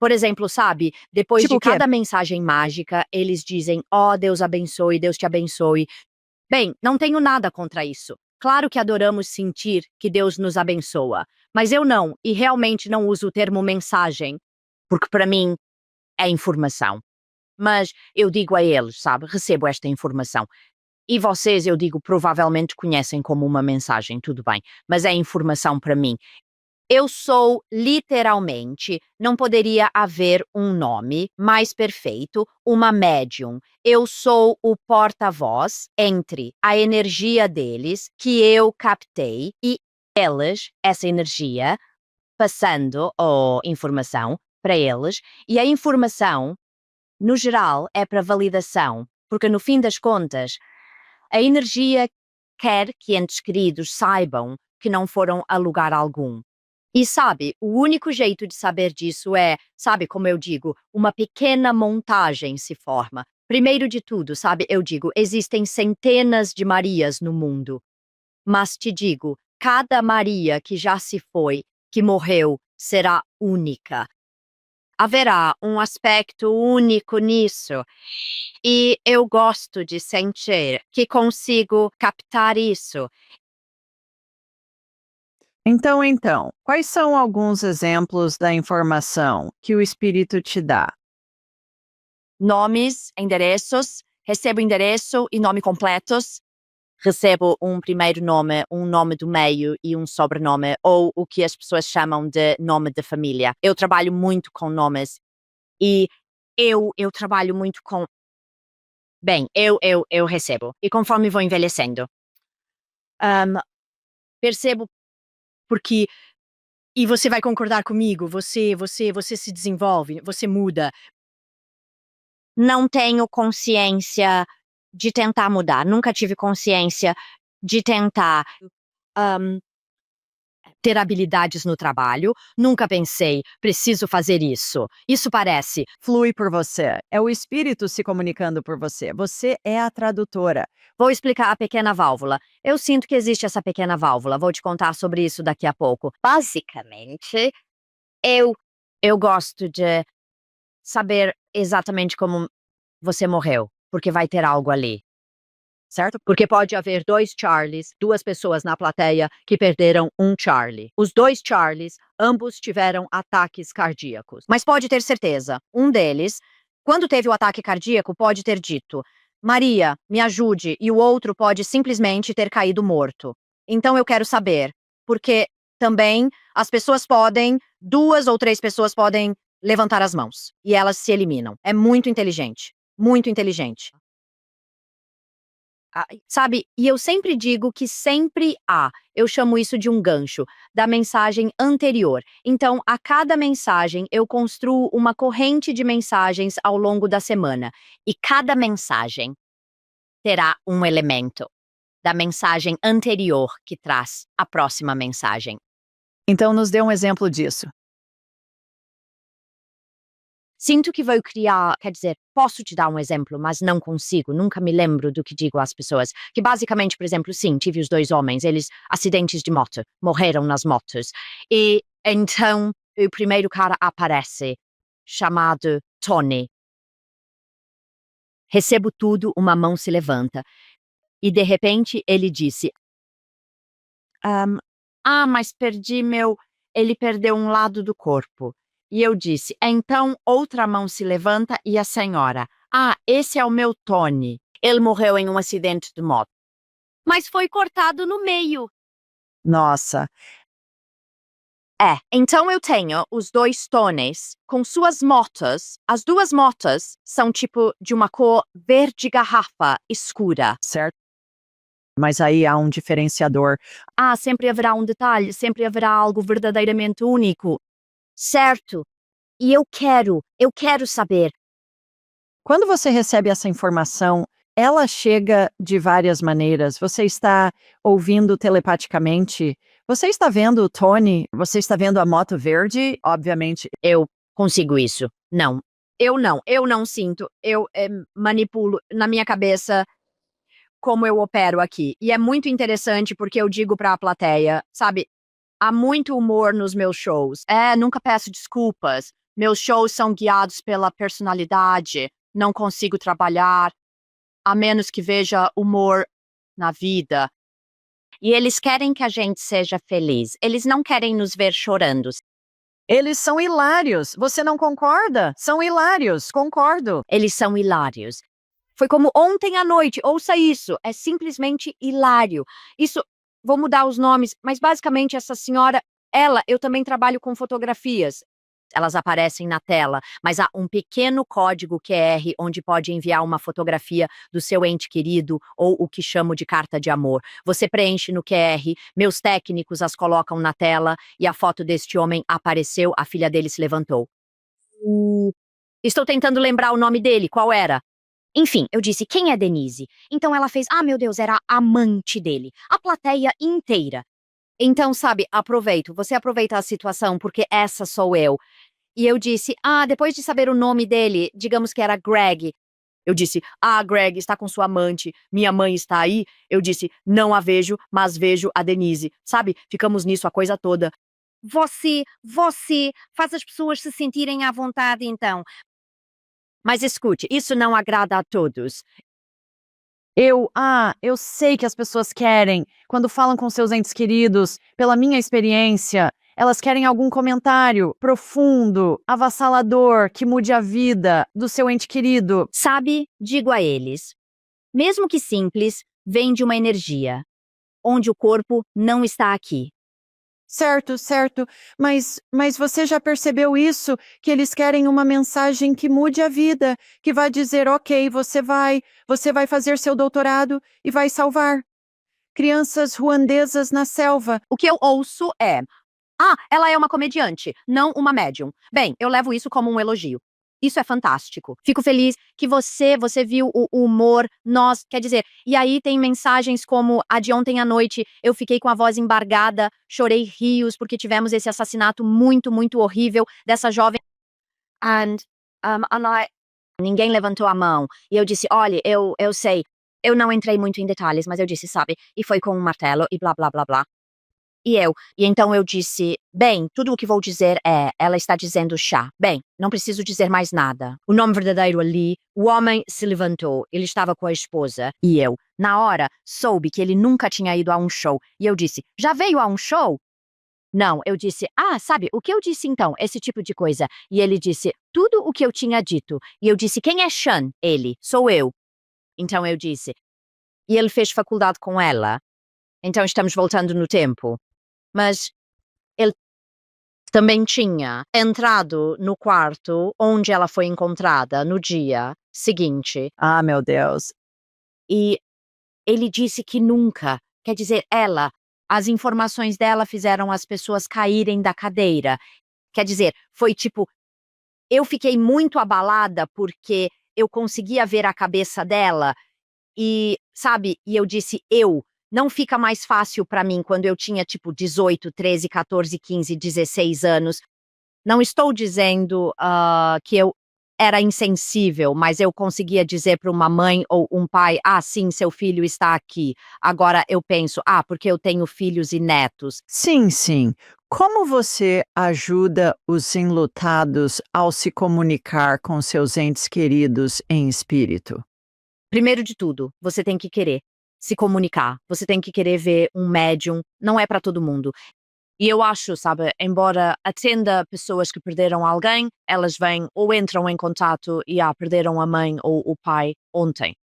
Por exemplo, sabe, depois Tipo de o quê? cada mensagem mágica, eles dizem: "Ó, Deus abençoe, Deus te abençoe". Bem, não tenho nada contra isso. Claro que adoramos sentir que Deus nos abençoa, mas eu não, e realmente não uso o termo mensagem, porque para mim é informação. Mas eu digo a eles, sabe, recebo esta informação. E vocês, eu digo, provavelmente conhecem como uma mensagem, tudo bem, mas é informação para mim. Eu sou literalmente, não poderia haver um nome mais perfeito, uma médium. Eu sou o porta-voz entre a energia deles, que eu captei, e eles, essa energia, passando a informação para eles, e a informação, no geral, é para validação, porque no fim das contas, a energia quer que entes queridos saibam que não foram a lugar algum. E sabe, o único jeito de saber disso é, sabe, como eu digo, uma pequena montagem se forma. Primeiro de tudo, sabe, eu digo, existem centenas de Marias no mundo. Mas te digo, cada Maria que já se foi, que morreu, será única. Haverá um aspecto único nisso. E eu gosto de sentir que consigo captar isso. Então, quais são alguns exemplos da informação que o espírito te dá? Nomes, endereços, recebo endereço e nome completos. Recebo um primeiro nome, um nome do meio e um sobrenome, ou o que as pessoas chamam de nome de família. Eu trabalho muito com nomes e eu trabalho muito com. Bem, eu recebo. E conforme vou envelhecendo, ahm, percebo porque. E você vai concordar comigo, você se desenvolve, você muda. Não tenho consciência de tentar mudar, nunca tive consciência de tentar, hã, ter habilidades no trabalho, nunca pensei: "Preciso fazer isso". Isso parece Flui por você. É o espírito se comunicando por você. Você é a tradutora. vou explicar a pequena válvula. Eu sinto que existe essa pequena válvula, vou te contar sobre isso daqui a pouco. Basicamente, eu eu gosto de saber exatamente como você morreu, porque vai ter algo ali. Certo? Porque pode haver 2 Charlies, 2 pessoas na plateia que perderam um Charlie. Os 2 Charlies, ambos tiveram ataques cardíacos. Mas pode ter certeza, um deles, quando teve o ataque cardíaco, pode ter dito: Maria, me ajude, e o outro pode simplesmente ter caído morto. Então eu quero saber, porque também as pessoas podem, 2 ou 3 pessoas podem levantar as mãos e elas se eliminam. É muito inteligente, muito inteligente. Sabe, e eu sempre digo que sempre há, eu chamo isso de um gancho, da mensagem anterior. Então, a cada mensagem, eu construo uma corrente de mensagens ao longo da semana. E cada mensagem terá um elemento da mensagem anterior que traz a próxima mensagem. Então, nos dê um exemplo disso. Sinto que vou criar, quer dizer, posso te dar um exemplo, mas não consigo, nunca me lembro do que digo às pessoas. Que basicamente, por exemplo, sim, tive os 2 homens, eles, acidentes de moto, morreram nas motos. E então, o primeiro cara aparece, chamado Tony. Recebo tudo, uma mão se levanta. E de repente ele disse: mas perdi meu. Ele perdeu um lado do corpo. E eu disse: então outra mão se levanta e a senhora: esse é o meu Tony. Ele morreu em um acidente de moto. Mas foi cortado no meio. Nossa, Então eu tenho os 2 Tonys com suas motos. As 2 motos são tipo de uma cor verde garrafa escura. certo? Mas aí há um diferenciador. Sempre haverá um detalhe, sempre haverá algo verdadeiramente único. Certo. E eu quero saber. Quando você recebe essa informação, ela chega de várias maneiras. Você está ouvindo telepaticamente. Você está vendo o Tony? Você está vendo a moto verde? Obviamente. Eu consigo isso. Não. Eu não sinto. Eu manipulo na minha cabeça como eu opero aqui. E é muito interessante porque eu digo para a plateia, sabe, há muito humor nos meus shows. Nunca peço desculpas. Meus shows são guiados pela personalidade. Não consigo trabalhar a menos que veja humor na vida. E eles querem que a gente seja feliz. Eles não querem nos ver chorando. Eles são hilários. Você não concorda? São hilários. Concordo. Eles são hilários. Foi como ontem à noite, ouça isso, é simplesmente hilário. Isso, vou mudar os nomes, mas basicamente essa senhora, eu também trabalho com fotografias. Elas aparecem na tela, mas há um pequeno código QR onde pode enviar uma fotografia do seu ente querido ou o que chamo de carta de amor. Você preenche no QR, meus técnicos as colocam na tela e a foto deste homem apareceu, a filha dele se levantou. Estou tentando lembrar o nome dele, qual era? Enfim, eu disse: quem é Denise? Então ela fez: meu Deus, era a amante dele. A plateia inteira. Então, sabe, você aproveita a situação porque essa sou eu. E eu disse: depois de saber o nome dele, digamos que era Greg. Eu disse: Greg está com sua amante, minha mãe está aí. Eu disse: não a vejo, mas vejo a Denise. Sabe, ficamos nisso a coisa toda. Você faz as pessoas se sentirem à vontade então. Mas escute, isso não agrada a todos. Eu sei que as pessoas querem, quando falam com seus entes queridos, pela minha experiência, elas querem algum comentário profundo, avassalador, que mude a vida do seu ente querido. Sabe, digo a eles, mesmo que simples, vem de uma energia, onde o corpo não está aqui. Certo, certo. Mas você já percebeu isso? Que eles querem uma mensagem que mude a vida, que vai dizer, ok, você vai fazer seu doutorado e vai salvar crianças ruandesas na selva. O que eu ouço é: ela é uma comediante, não uma médium. Bem, eu levo isso como um elogio. Isso é fantástico. Fico feliz que você viu o humor, quer dizer, e aí tem mensagens como a de ontem à noite, eu fiquei com a voz embargada, chorei rios porque tivemos esse assassinato muito, muito horrível dessa jovem. Ninguém levantou a mão. E eu disse: olha, eu sei. Eu não entrei muito em detalhes, mas eu disse, sabe, e foi com um martelo e blá, blá, blá, blá. E então eu disse, bem, tudo o que vou dizer é, ela está dizendo chá. Bem, não preciso dizer mais nada. O nome verdadeiro ali, o homem se levantou, ele estava com a esposa, e eu, na hora, soube que ele nunca tinha ido a um show, e eu disse, já veio a um show? Não, eu disse, sabe, o que eu disse então? Esse tipo de coisa. E ele disse, tudo o que eu tinha dito. E eu disse, quem é Sean? Ele, sou eu. Então eu disse, e ele fez faculdade com ela. Então estamos voltando no tempo. Mas ele também tinha entrado no quarto onde ela foi encontrada no dia seguinte. Ah, meu Deus. E ele disse que nunca, quer dizer, as informações dela fizeram as pessoas caírem da cadeira. Quer dizer, foi tipo, eu fiquei muito abalada porque eu conseguia ver a cabeça dela e, sabe, e eu disse, não fica mais fácil pra mim quando eu tinha tipo 18, 13, 14, 15, 16 anos. Não estou dizendo que eu era insensível, mas eu conseguia dizer para uma mãe ou um pai, sim, seu filho está aqui. Agora eu penso, porque eu tenho filhos e netos. Sim, sim. Como você ajuda os enlutados ao se comunicar com seus entes queridos em espírito? Primeiro de tudo, você tem que querer se comunicar, você tem que querer ver um médium, não é para todo mundo. E eu acho, sabe, embora atenda pessoas que perderam alguém, elas vêm ou entram em contato e perderam a mãe ou o pai ontem.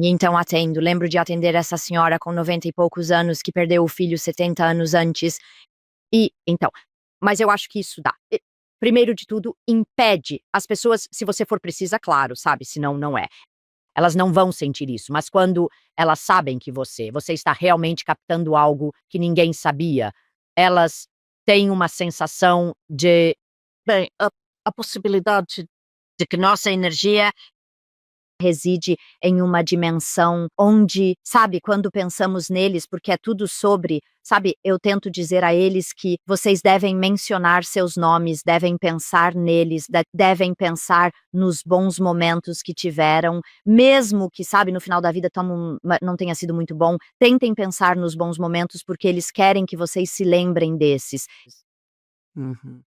E então atendo, lembro de atender essa senhora com 90 e poucos anos que perdeu o filho 70 anos antes. E então, mas eu acho que isso dá. Primeiro de tudo, impede as pessoas, se você for precisa, claro, sabe, senão não é. Elas não vão sentir isso, mas quando elas sabem que você está realmente captando algo que ninguém sabia, elas têm uma sensação de, bem, a possibilidade de que nossa energia reside em uma dimensão onde, sabe, quando pensamos neles, porque é tudo sobre, sabe, eu tento dizer a eles que vocês devem mencionar seus nomes, devem pensar neles, devem pensar nos bons momentos que tiveram, mesmo que, sabe, no final da vida não tenha sido muito bom, tentem pensar nos bons momentos porque eles querem que vocês se lembrem desses. Uhum.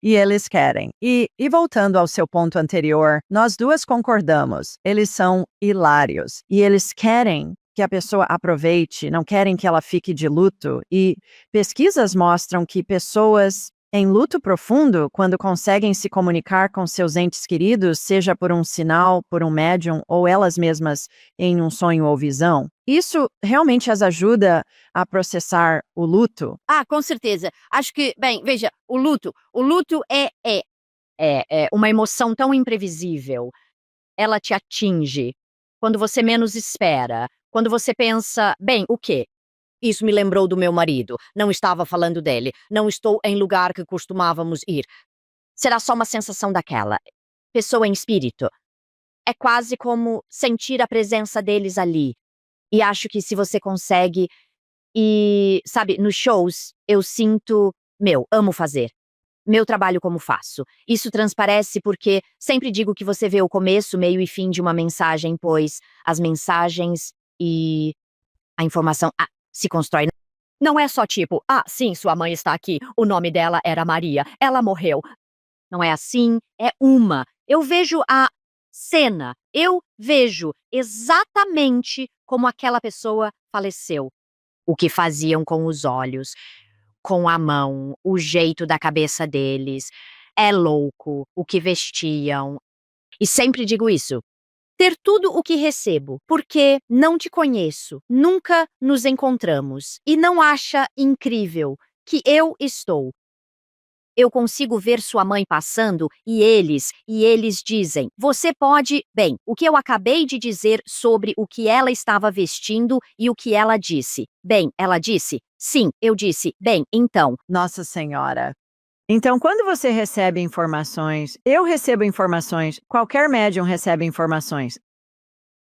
E eles querem. E voltando ao seu ponto anterior, nós duas concordamos. Eles são hilários. E eles querem que a pessoa aproveite, não querem que ela fique de luto. E pesquisas mostram que pessoas em luto profundo, quando conseguem se comunicar com seus entes queridos, seja por um sinal, por um médium ou elas mesmas em um sonho ou visão, isso realmente as ajuda a processar o luto. Com certeza. Acho que, bem, veja, o luto é uma emoção tão imprevisível. Ela te atinge quando você menos espera. Quando você pensa, bem, o quê? Isso me lembrou do meu marido. Não estava falando dele. Não estou em lugar que costumávamos ir. Será só uma sensação daquela. Pessoa em espírito. É quase como sentir a presença deles ali. E acho que se você consegue. E, sabe, nos shows, eu sinto, amo fazer. Meu trabalho como faço. Isso transparece porque sempre digo que você vê o começo, meio e fim de uma mensagem, pois as mensagens e a informação se constrói. Não é só tipo, sim, sua mãe está aqui, o nome dela era Maria, ela morreu. Não é assim, é uma. Eu vejo a cena, eu vejo exatamente como aquela pessoa faleceu. O que faziam com os olhos, com a mão, o jeito da cabeça deles. É louco o que vestiam. E sempre digo isso. Ter tudo o que recebo, porque não te conheço, nunca nos encontramos. E não acha incrível que eu estou. Eu consigo ver sua mãe passando e eles dizem, você pode, bem, o que eu acabei de dizer sobre o que ela estava vestindo e o que ela disse. Bem, ela disse, sim, eu disse, bem, então. Nossa Senhora. Então, quando você recebe informações, eu recebo informações, qualquer médium recebe informações.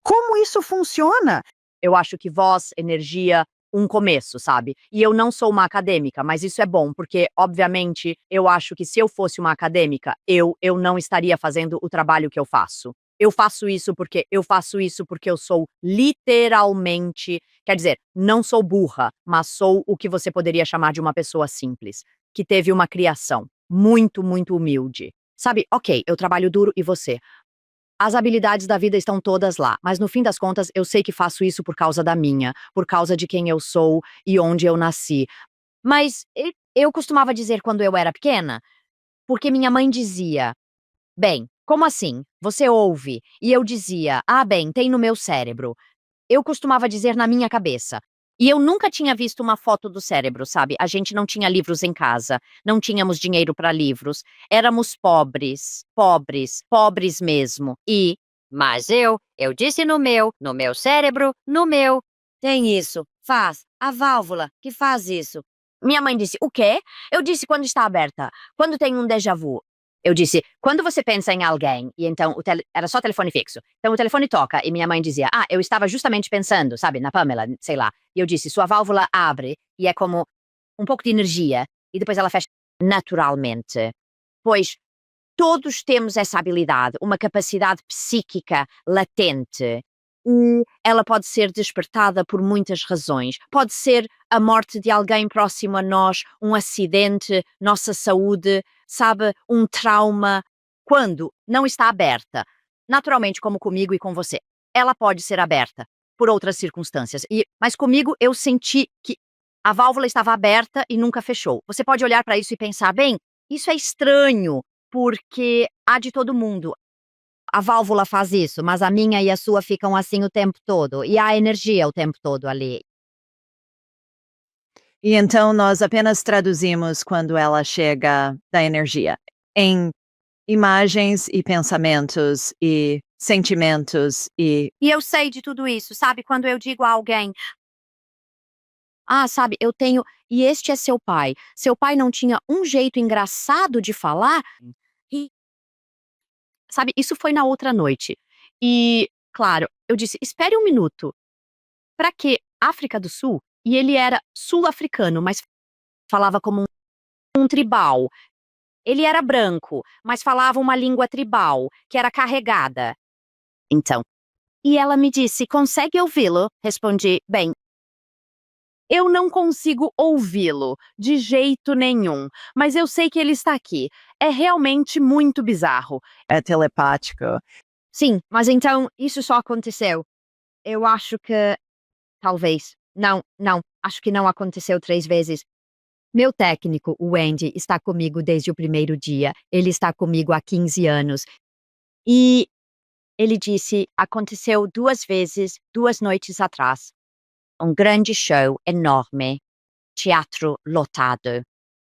Como isso funciona? Eu acho que voz, energia, um começo, sabe? E eu não sou uma acadêmica, mas isso é bom, porque, obviamente, eu acho que se eu fosse uma acadêmica, eu não estaria fazendo o trabalho que eu faço. eu faço isso porque eu sou literalmente, quer dizer, não sou burra, mas sou o que você poderia chamar de uma pessoa simples, que teve uma criação muito, muito humilde. Sabe, ok, eu trabalho duro e você. As habilidades da vida estão todas lá, mas no fim das contas eu sei que faço isso por causa da minha, por causa de quem eu sou e onde eu nasci. Mas eu costumava dizer quando eu era pequena, porque minha mãe dizia: bem, como assim? Você ouve? E eu dizia: ah, bem, tem no meu cérebro. Eu costumava dizer na minha cabeça. E eu nunca tinha visto uma foto do cérebro, sabe? A gente não tinha livros em casa, não tínhamos dinheiro para livros, éramos pobres, pobres, pobres mesmo. Mas eu disse no meu cérebro, no meu. Tem isso, faz, a válvula que faz isso. Minha mãe disse: o quê? Eu disse: quando está aberta, quando tem um déjà vu. Eu disse: quando você pensa em alguém, e então era só telefone fixo. Então o telefone toca e minha mãe dizia: ah, eu estava justamente pensando, sabe, na Pamela, sei lá. E eu disse: sua válvula abre e é como um pouco de energia e depois ela fecha naturalmente. Pois todos temos essa habilidade, uma capacidade psíquica latente. E ela pode ser despertada por muitas razões. Pode ser a morte de alguém próximo a nós, um acidente, nossa saúde, sabe, um trauma. Quando não está aberta, naturalmente, como comigo e com você, ela pode ser aberta por outras circunstâncias. Mas comigo eu senti que a válvula estava aberta e nunca fechou. Você pode olhar para isso e pensar: bem, isso é estranho, porque há de todo mundo. A válvula faz isso, mas a minha e a sua ficam assim o tempo todo. E há energia o tempo todo ali. E então nós apenas traduzimos quando ela chega da energia em imagens e pensamentos e sentimentos e E eu sei de tudo isso, sabe? Quando eu digo a alguém: ah, sabe, eu tenho. E este é seu pai. Seu pai não tinha um jeito engraçado de falar. E, sabe, isso foi na outra noite. E, claro, eu disse: espere um minuto. Pra quê? África do Sul? E ele era sul-africano, mas falava como um tribal. Ele era branco, mas falava uma língua tribal, que era carregada. Então. E ela me disse: consegue ouvi-lo? Respondi: bem, eu não consigo ouvi-lo, de jeito nenhum, mas eu sei que ele está aqui. É realmente muito bizarro. é telepático. Sim, mas então isso só aconteceu. Eu acho que. Talvez. Não, não, acho que não aconteceu 3 vezes. Meu técnico, o Andy, está comigo desde o primeiro dia. Ele está comigo há 15 anos. E ele disse: aconteceu 2 vezes, 2 noites atrás. Um grande show enorme, teatro lotado,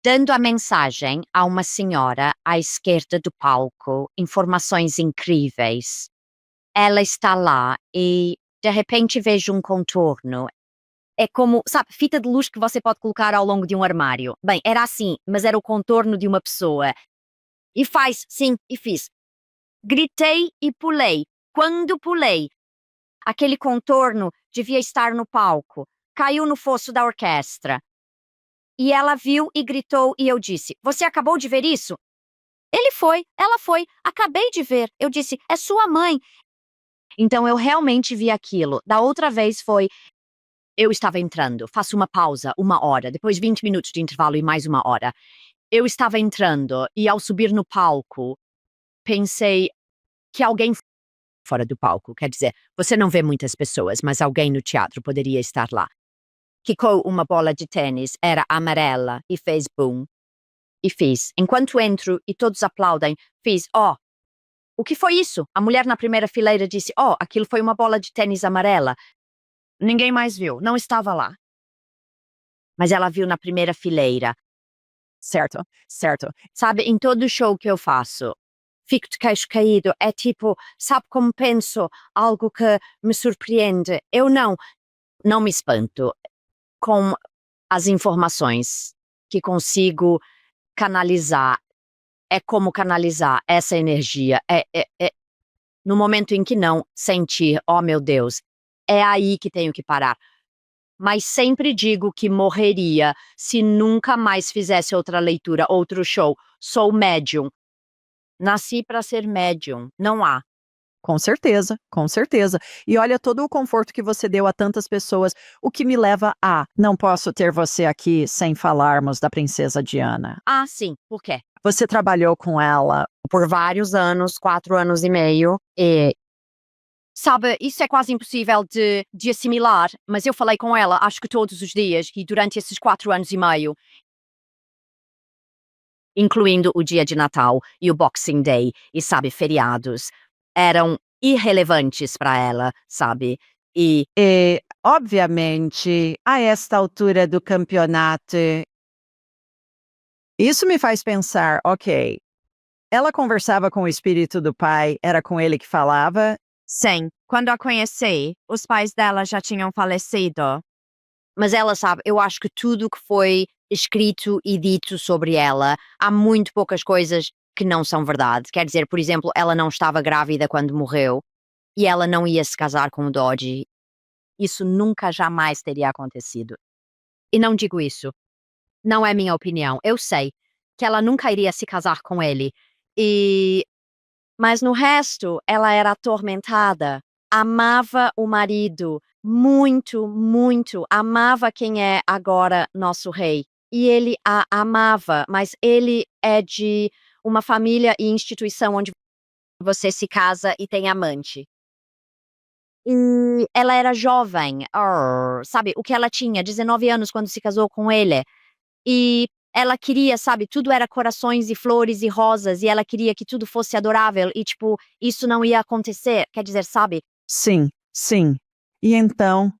dando a mensagem a uma senhora à esquerda do palco, informações incríveis. Ela está lá e, de repente, vejo um contorno. É como, sabe, fita de luz que você pode colocar ao longo de um armário. Bem, era assim, mas era o contorno de uma pessoa. E sim, e fiz. Gritei e pulei. Quando pulei, aquele contorno devia estar no palco. Caiu no fosso da orquestra. E ela viu e gritou e eu disse: você acabou de ver isso? Ela foi, acabei de ver. Eu disse: é sua mãe. Então eu realmente vi aquilo. Da outra vez foi: eu estava entrando, faço uma pausa, 1 hora, depois 20 minutos de intervalo e mais 1 hora. Eu estava entrando e ao subir no palco, pensei que alguém fora do palco, quer dizer, você não vê muitas pessoas, mas alguém no teatro poderia estar lá. Quicou uma bola de tênis, era amarela, e fez boom. E fiz. Enquanto entro e todos aplaudem, fiz: oh, o que foi isso? A mulher na primeira fileira disse: oh, aquilo foi uma bola de tênis amarela. Ninguém mais viu, não estava lá. Mas ela viu na primeira fileira. Certo, certo. Sabe, em todo show que eu faço, fico de queixo caído. É tipo, sabe como penso? Algo que me surpreende. Eu não me espanto com as informações que consigo canalizar. É como canalizar essa energia. No momento em que não sentir: oh meu Deus, é aí que tenho que parar. Mas sempre digo que morreria se nunca mais fizesse outra leitura, outro show. Sou médium. Nasci para ser médium. Não há. Com certeza, com certeza. E olha todo o conforto que você deu a tantas pessoas, o que me leva a não posso ter você aqui sem falarmos da princesa Diana. Ah, sim, por quê? Você trabalhou com ela. Por vários anos, 4 anos e meio, e sabe, isso é quase impossível de assimilar, mas eu falei com ela, acho que todos os dias, e durante esses 4 anos e meio, incluindo o dia de Natal e o Boxing Day, e sabe, feriados, eram irrelevantes para ela, sabe? E E, obviamente, a esta altura do campeonato, isso me faz pensar, ok, ela conversava com o espírito do pai, era com ele que falava. Sim, quando a conheci, os pais dela já tinham falecido. mas ela sabe, eu acho que tudo que foi escrito e dito sobre ela, há muito poucas coisas que não são verdade. Quer dizer, por exemplo, ela não estava grávida quando morreu e ela não ia se casar com o Dodge. Isso nunca jamais teria acontecido. E não digo isso. Não é minha opinião. Eu sei que ela nunca iria se casar com ele. E mas no resto, ela era atormentada. Amava o marido muito, muito. Amava quem é agora nosso rei. E ele a amava, mas ele é de uma família e instituição onde você se casa e tem amante. E ela era jovem, sabe, o que ela tinha, 19 anos quando se casou com ele. E ela queria, sabe, tudo era corações e flores e rosas, e ela queria que tudo fosse adorável, e tipo, isso não ia acontecer. Quer dizer, sabe? Sim, sim. E então,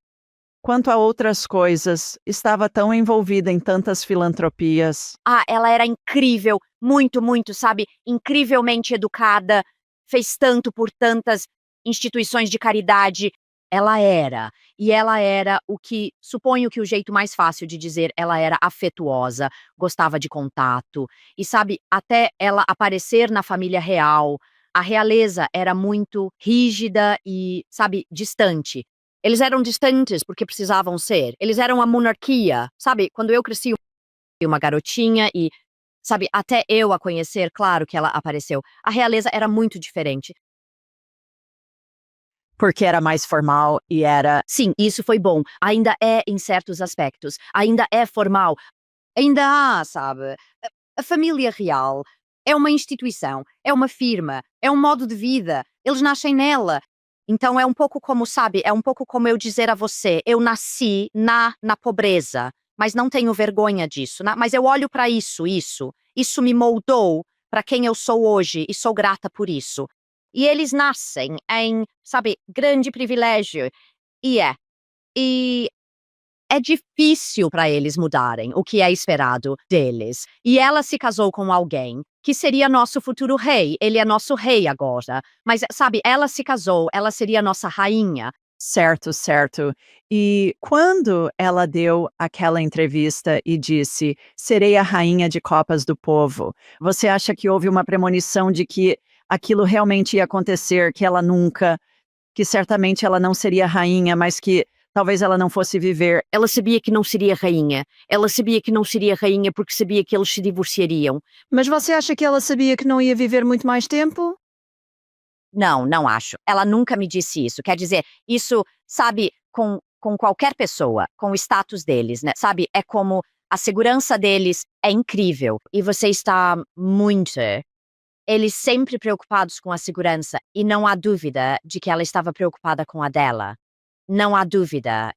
quanto a outras coisas, estava tão envolvida em tantas filantropias. Ah, ela era incrível, muito, muito, sabe? Incrivelmente educada, fez tanto por tantas instituições de caridade. Ela era. E ela era o que, suponho que o jeito mais fácil de dizer, ela era afetuosa, gostava de contato. E sabe, até ela aparecer na família real, a realeza era muito rígida e, sabe, distante. Eles eram distantes porque precisavam ser. Eles eram a monarquia, sabe? Quando eu cresci uma garotinha e, sabe, até eu a conhecer, claro que ela apareceu. A realeza era muito diferente. Porque era mais formal e era. Sim, isso foi bom. Ainda é em certos aspectos. Ainda é formal. Ainda há, sabe? A família real é uma instituição, é uma firma, é um modo de vida. Eles nascem nela. Então é um pouco como, sabe, é um pouco como eu dizer a você, eu nasci na pobreza, mas não tenho vergonha disso, mas eu olho para isso me moldou para quem eu sou hoje e sou grata por isso. E eles nascem em, sabe, grande privilégio. E é. E é difícil para eles mudarem o que é esperado deles. E ela se casou com alguém que seria nosso futuro rei. Ele é nosso rei agora. Mas, sabe, ela se casou, ela seria nossa rainha. Certo, certo. E quando ela deu aquela entrevista e disse: "Serei a rainha de copas do povo", você acha que houve uma premonição de que aquilo realmente ia acontecer, que certamente ela não seria rainha, mas que talvez ela não fosse viver. Ela sabia que não seria rainha. Ela sabia que não seria rainha porque sabia que eles se divorciariam. Mas você acha que ela sabia que não ia viver muito mais tempo? Não, não acho. Ela nunca me disse isso. Quer dizer, isso, sabe, com qualquer pessoa, com o status deles, né? Sabe, é como a segurança deles é incrível e você está muito. Eles sempre preocupados com a segurança e não há dúvida de que ela estava preocupada com a dela. Não há dúvida.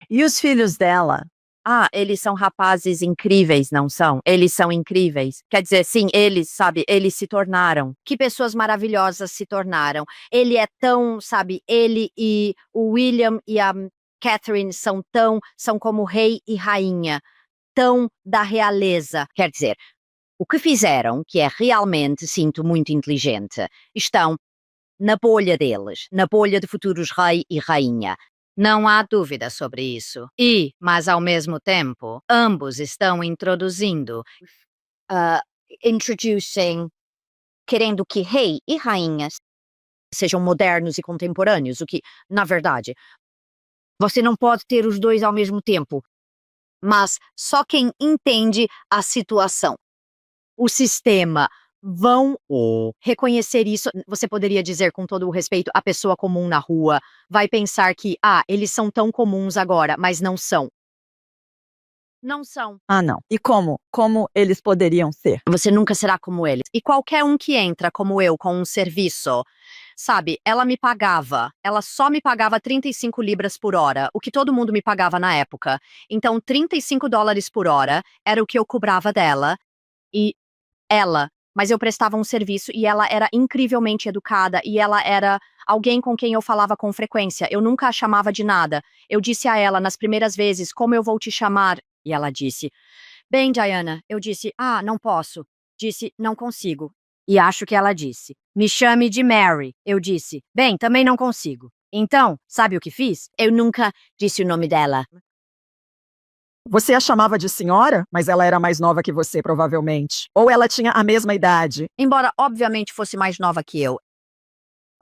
E os filhos dela? Ah, eles são rapazes incríveis, não são? Eles são incríveis. Quer dizer, sim, eles, sabe, eles se tornaram. Que pessoas maravilhosas se tornaram. Ele é tão, sabe, ele e o William e a Catherine são como rei e rainha, tão da realeza. Quer dizer, o que fizeram, que é realmente, sinto, muito inteligente, estão na bolha deles, na bolha de futuros rei e rainha. Não há dúvida sobre isso. Mas ao mesmo tempo, ambos estão uh, introducing, querendo que rei e rainhas sejam modernos e contemporâneos, o que, na verdade, você não pode ter os dois ao mesmo tempo. Mas só quem entende a situação, o sistema, vão reconhecer isso. Você poderia dizer com todo o respeito, a pessoa comum na rua vai pensar que, eles são tão comuns agora, mas não são. Não são. Ah, não. E como? Como eles poderiam ser? Você nunca será como eles. E qualquer um que entra como eu com um serviço, sabe, ela só me pagava 35 libras por hora, o que todo mundo me pagava na época. Então, 35 dólares por hora era o que eu cobrava dela. E mas eu prestava um serviço e ela era incrivelmente educada e ela era alguém com quem eu falava com frequência. Eu nunca a chamava de nada. Eu disse a ela nas primeiras vezes, como eu vou te chamar? E ela disse, bem, Diana. Eu disse, não posso. Disse, não consigo. E acho que ela disse, me chame de Mary. Eu disse, bem, também não consigo. Então, sabe o que fiz? Eu nunca disse o nome dela. Você a chamava de senhora, mas ela era mais nova que você, provavelmente. Ou ela tinha a mesma idade. Embora, obviamente, fosse mais nova que eu,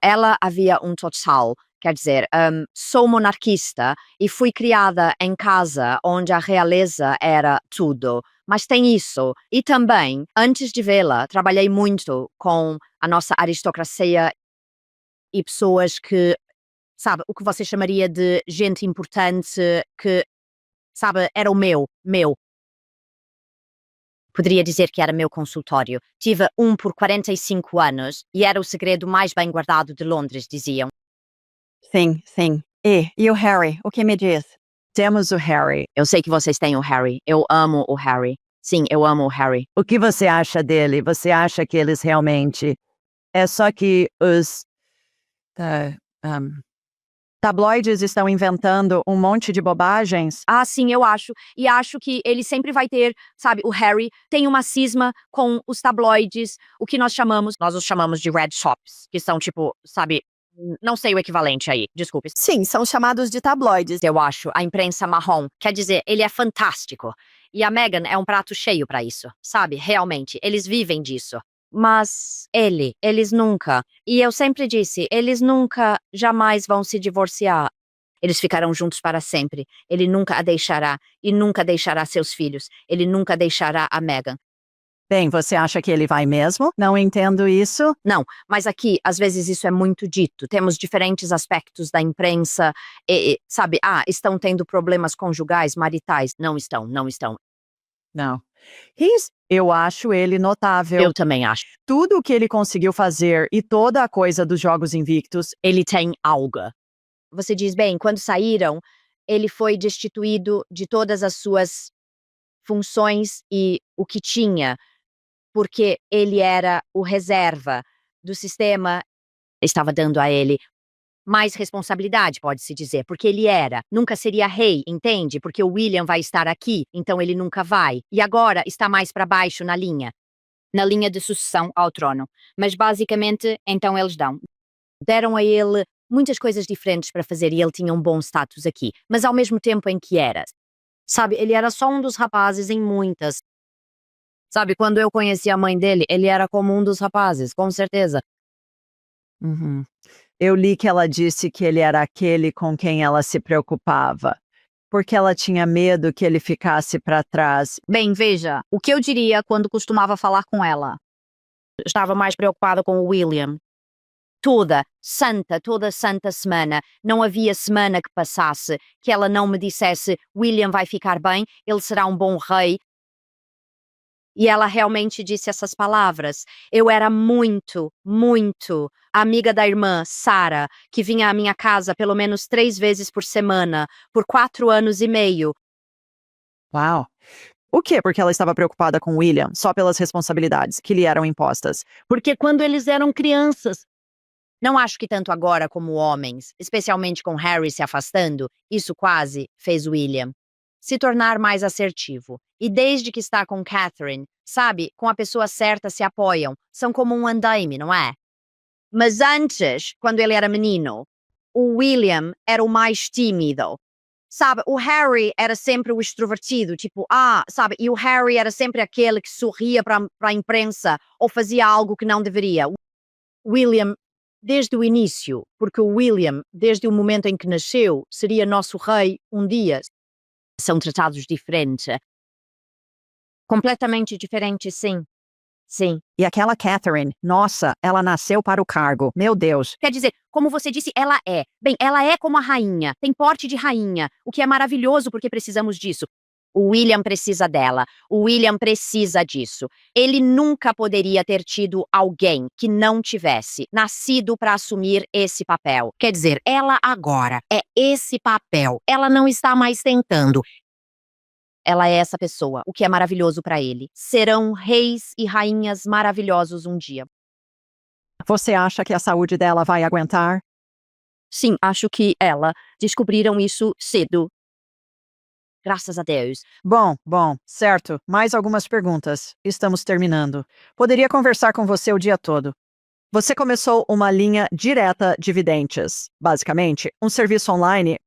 ela havia um total, quer dizer, sou monarquista e fui criada em casa onde a realeza era tudo. Mas tem isso. E também, antes de vê-la, trabalhei muito com a nossa aristocracia e pessoas que, sabe, o que você chamaria de gente importante que, sabe, era o meu. Poderia dizer que era meu consultório. Tive um por 45 anos e era o segredo mais bem guardado de Londres, diziam. Sim, sim. E o Harry, o que me diz? Temos o Harry. Eu sei que vocês têm o Harry. Eu amo o Harry. Sim, eu amo o Harry. O que você acha dele? Você acha que eles realmente... É só que os tabloides estão inventando um monte de bobagens? Sim, eu acho. E acho que ele sempre vai ter, sabe, o Harry tem uma cisma com os tabloides, o que nós os chamamos de red shops, que são tipo, sabe, não sei o equivalente aí, desculpe. Sim, são chamados de tabloides. Eu acho, a imprensa marrom. Quer dizer, ele é fantástico. E a Meghan é um prato cheio pra isso, sabe? Realmente, eles vivem disso. Mas eles nunca. E eu sempre disse, eles nunca, jamais vão se divorciar. Eles ficarão juntos para sempre. Ele nunca a deixará e nunca deixará seus filhos. Ele nunca deixará a Meghan. Bem, você acha que ele vai mesmo? Não entendo isso. Não, mas aqui, às vezes isso é muito dito. Temos diferentes aspectos da imprensa, sabe, estão tendo problemas conjugais, maritais. Não estão. Não. Eu acho ele notável. Eu também acho. Tudo o que ele conseguiu fazer e toda a coisa dos Jogos Invictos, Ele tem algo. Você diz, bem, quando saíram, ele foi destituído de todas as suas funções e o que tinha, porque ele era o reserva do sistema, estava dando a ele mais responsabilidade, pode-se dizer, porque ele nunca seria rei, entende? Porque o William vai estar aqui, então ele nunca vai. E agora está mais para baixo na linha de sucessão ao trono. Mas basicamente, então eles deram a ele muitas coisas diferentes para fazer e ele tinha um bom status aqui. Mas ao mesmo tempo em que sabe, ele era só um dos rapazes em muitas. Sabe, quando eu conheci a mãe dele, ele era como um dos rapazes, com certeza. Uhum. Eu li que ela disse que ele era aquele com quem ela se preocupava, porque ela tinha medo que ele ficasse para trás. Bem, veja, o que eu diria quando costumava falar com ela? Estava mais preocupada com o William. Toda santa semana, não havia semana que passasse que ela não me dissesse William vai ficar bem, ele será um bom rei. E ela realmente disse essas palavras. Eu era muito amiga da irmã, Sarah, que vinha à minha casa pelo menos 3 vezes por semana, por 4 anos e meio. Uau! O quê? Porque ela estava preocupada com William, só pelas responsabilidades que lhe eram impostas. Porque quando eles eram crianças. Não acho que tanto agora como homens, especialmente com Harry se afastando, isso quase fez William se tornar mais assertivo. E desde que está com Catherine, sabe, com a pessoa certa se apoiam, são como um andaime, não é? Mas antes, quando ele era menino, o William era o mais tímido. Sabe, o Harry era sempre o extrovertido, tipo, sabe, e o Harry era sempre aquele que sorria para a imprensa ou fazia algo que não deveria. William, desde o início, porque o William, desde o momento em que nasceu, seria nosso rei um dia. São tratados diferentes. Completamente diferentes, sim. Sim. E aquela Catherine, nossa, ela nasceu para o cargo. Meu Deus. Quer dizer, como você disse, ela é. Bem, ela é como a rainha, tem porte de rainha, o que é maravilhoso porque precisamos disso. O William precisa dela, o William precisa disso. Ele nunca poderia ter tido alguém que não tivesse nascido para assumir esse papel. Quer dizer, ela agora é esse papel. Ela não está mais tentando. Ela é essa pessoa, o que é maravilhoso para ele. Serão reis e rainhas maravilhosos um dia. Você acha que a saúde dela vai aguentar? Sim, acho que descobriram isso cedo. Graças a Deus. Bom, certo. Mais algumas perguntas. Estamos terminando. Poderia conversar com você o dia todo. Você começou uma linha direta de videntes, basicamente, um serviço online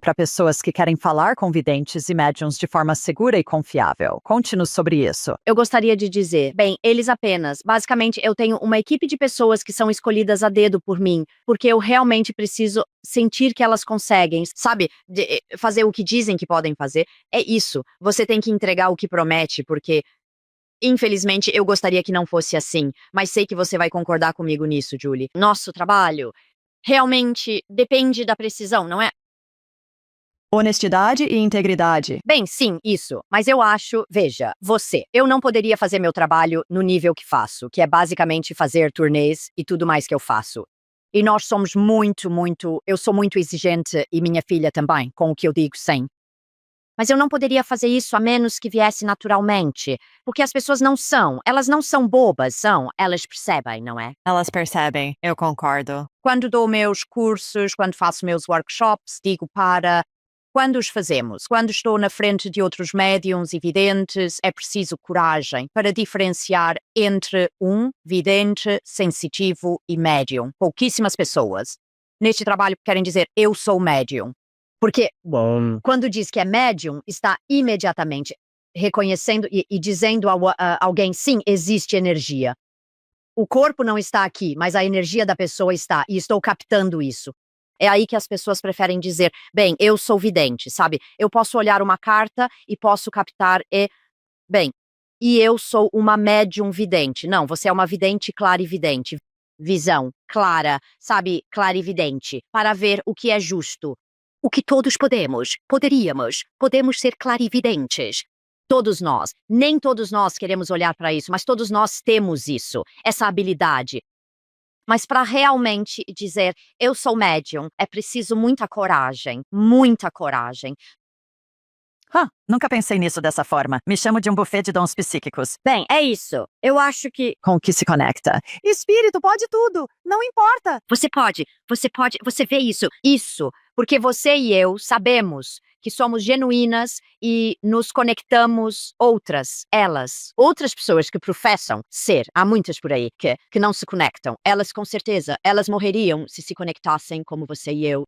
para pessoas que querem falar com videntes e médiums de forma segura e confiável. Conte-nos sobre isso. Eu gostaria de dizer, bem, eles apenas. Basicamente, eu tenho uma equipe de pessoas que são escolhidas a dedo por mim, porque eu realmente preciso sentir que elas conseguem, sabe, fazer o que dizem que podem fazer. É isso. Você tem que entregar o que promete, porque, infelizmente, eu gostaria que não fosse assim, mas sei que você vai concordar comigo nisso, Julie. Nosso trabalho realmente depende da precisão, não é? Honestidade e integridade. Bem, sim, isso. Mas eu acho, veja, eu não poderia fazer meu trabalho no nível que faço, que é basicamente fazer turnês e tudo mais que eu faço. E nós somos eu sou muito exigente e minha filha também, com o que eu digo sim. Mas eu não poderia fazer isso a menos que viesse naturalmente, porque as pessoas elas não são bobas, elas percebem, não é? Elas percebem, eu concordo. Quando dou meus cursos, quando faço meus workshops, digo quando os fazemos, quando estou na frente de outros médiums e videntes, é preciso coragem para diferenciar entre um vidente, sensitivo e médium. Pouquíssimas pessoas neste trabalho querem dizer eu sou médium. Porque quando diz que é médium, está imediatamente reconhecendo e dizendo a alguém, sim, existe energia. O corpo não está aqui, mas a energia da pessoa está, e estou captando isso. É aí que as pessoas preferem dizer, bem, eu sou vidente, sabe? Eu posso olhar uma carta e posso captar e eu sou uma médium vidente. Não, você é uma vidente clarividente. Visão, clara, sabe, clarividente, para ver o que é justo. O que todos podemos ser clarividentes. Todos nós, nem todos nós queremos olhar para isso, mas todos nós temos isso, essa habilidade. Mas para realmente dizer, eu sou médium, é preciso muita coragem, muita coragem. Nunca pensei nisso dessa forma. Me chamo de um buffet de dons psíquicos. Bem, é isso. Eu acho que Com o que se conecta. Espírito pode tudo, não importa. você vê isso. Isso, porque você e eu sabemos que somos genuínas e nos conectamos outras pessoas que professam ser, há muitas por aí que não se conectam. Elas com certeza, elas morreriam se conectassem como você e eu.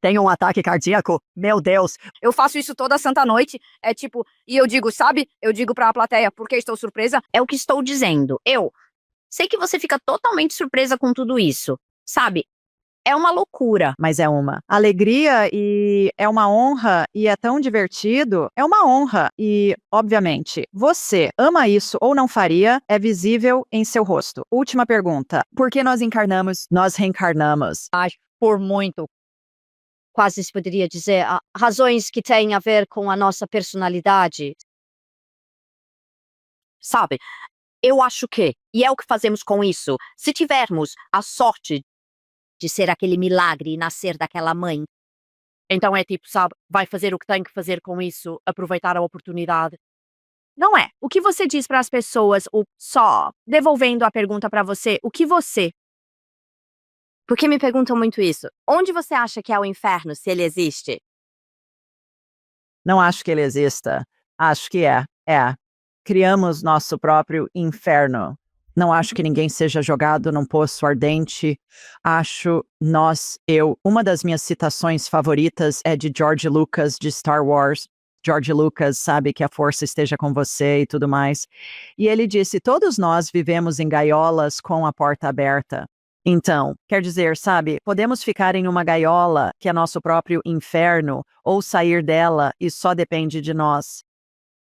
Tenho um ataque cardíaco? Meu Deus! Eu faço isso toda santa noite. É tipo, e eu digo, sabe? Eu digo pra plateia, porque estou surpresa. É o que estou dizendo. Eu sei que você fica totalmente surpresa com tudo isso, sabe? É uma loucura. Mas é uma alegria e é uma honra e é tão divertido. É uma honra e, obviamente, você ama isso ou não faria, é visível em seu rosto. Última pergunta. Por que nós encarnamos? Nós reencarnamos. Por muito. Quase se poderia dizer, razões que têm a ver com a nossa personalidade. Sabe, eu acho e é o que fazemos com isso, se tivermos a sorte de ser aquele milagre e nascer daquela mãe, então é tipo, sabe, vai fazer o que tem que fazer com isso, aproveitar a oportunidade. Não é? O que você diz para as pessoas, devolvendo a pergunta para você, porque me perguntam muito isso. Onde você acha que é o inferno, se ele existe? Não acho que ele exista. Acho que é. Criamos nosso próprio inferno. Não acho que ninguém seja jogado num poço ardente. Uma das minhas citações favoritas é de George Lucas, de Star Wars. George Lucas sabe que a força esteja com você e tudo mais. E ele disse, todos nós vivemos em gaiolas com a porta aberta. Então, quer dizer, sabe, podemos ficar em uma gaiola, que é nosso próprio inferno, ou sair dela e só depende de nós.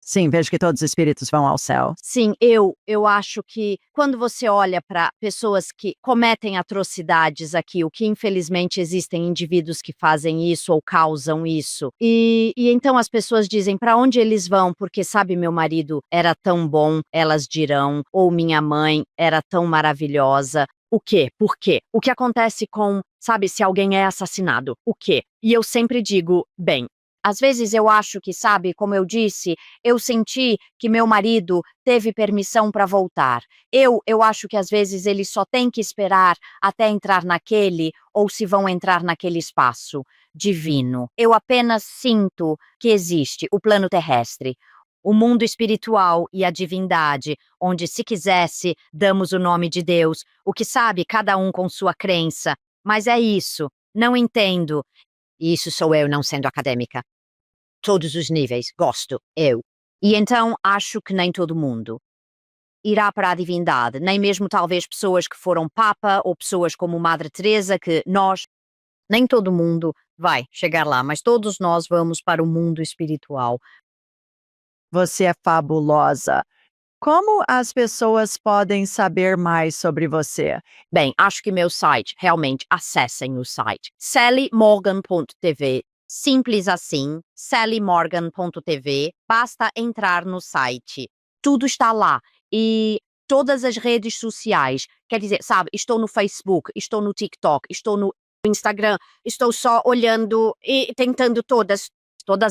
Sim, vejo que todos os espíritos vão ao céu. Sim, eu acho que quando você olha para pessoas que cometem atrocidades aqui, o que infelizmente existem indivíduos que fazem isso ou causam isso, e então as pessoas dizem para onde eles vão, porque sabe, meu marido era tão bom, elas dirão, ou minha mãe era tão maravilhosa. O quê? Por quê? O que acontece com, sabe, se alguém é assassinado? O quê? E eu sempre digo, bem, às vezes eu acho que, sabe, como eu disse, eu senti que meu marido teve permissão para voltar. Eu acho que às vezes ele só tem que esperar até entrar naquele, ou se vão entrar naquele espaço divino. Eu apenas sinto que existe o plano terrestre, o mundo espiritual e a divindade, onde, se quisesse, damos o nome de Deus, o que sabe, cada um com sua crença. Mas é isso, não entendo. E isso sou eu não sendo acadêmica. Todos os níveis, gosto, eu. E então acho que nem todo mundo irá para a divindade, nem mesmo talvez pessoas que foram Papa ou pessoas como Madre Teresa, que nós, nem todo mundo vai chegar lá, mas todos nós vamos para o mundo espiritual. Você é fabulosa. Como as pessoas podem saber mais sobre você? Bem, acho que meu site, realmente acessem o site, sallymorgan.tv. Simples assim, sallymorgan.tv, basta entrar no site. Tudo está lá. E todas as redes sociais, quer dizer, sabe, estou no Facebook, estou no TikTok, estou no Instagram, estou só olhando e tentando todas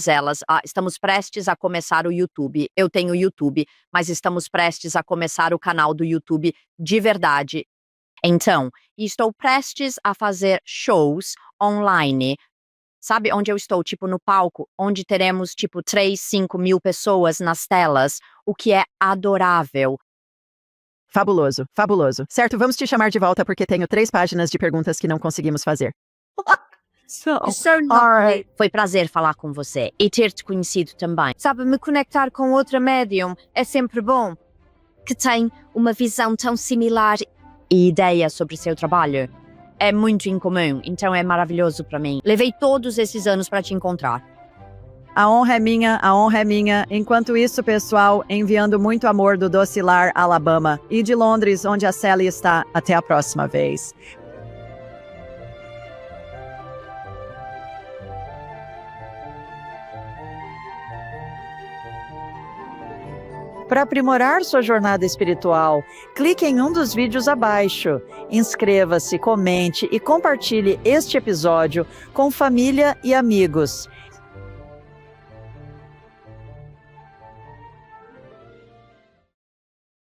elas. Estamos prestes a começar o YouTube. Eu tenho YouTube, mas estamos prestes a começar o canal do YouTube de verdade. Então, estou prestes a fazer shows online. Sabe onde eu estou? Tipo, no palco, onde teremos, tipo, 3, 5 mil pessoas nas telas, o que é adorável. Fabuloso, fabuloso. Certo, vamos te chamar de volta porque tenho 3 páginas de perguntas que não conseguimos fazer. Alright. Foi prazer falar com você e ter te conhecido também. Sabe, me conectar com outra médium é sempre bom, que tem uma visão tão similar e ideia sobre seu trabalho. É muito incomum, então é maravilhoso para mim. Levei todos esses anos para te encontrar. A honra é minha, a honra é minha. Enquanto isso, pessoal, enviando muito amor do Doce Lar, Alabama, e de Londres, onde a Sally está. Até a próxima vez. Para aprimorar sua jornada espiritual, clique em um dos vídeos abaixo. Inscreva-se, comente e compartilhe este episódio com família e amigos.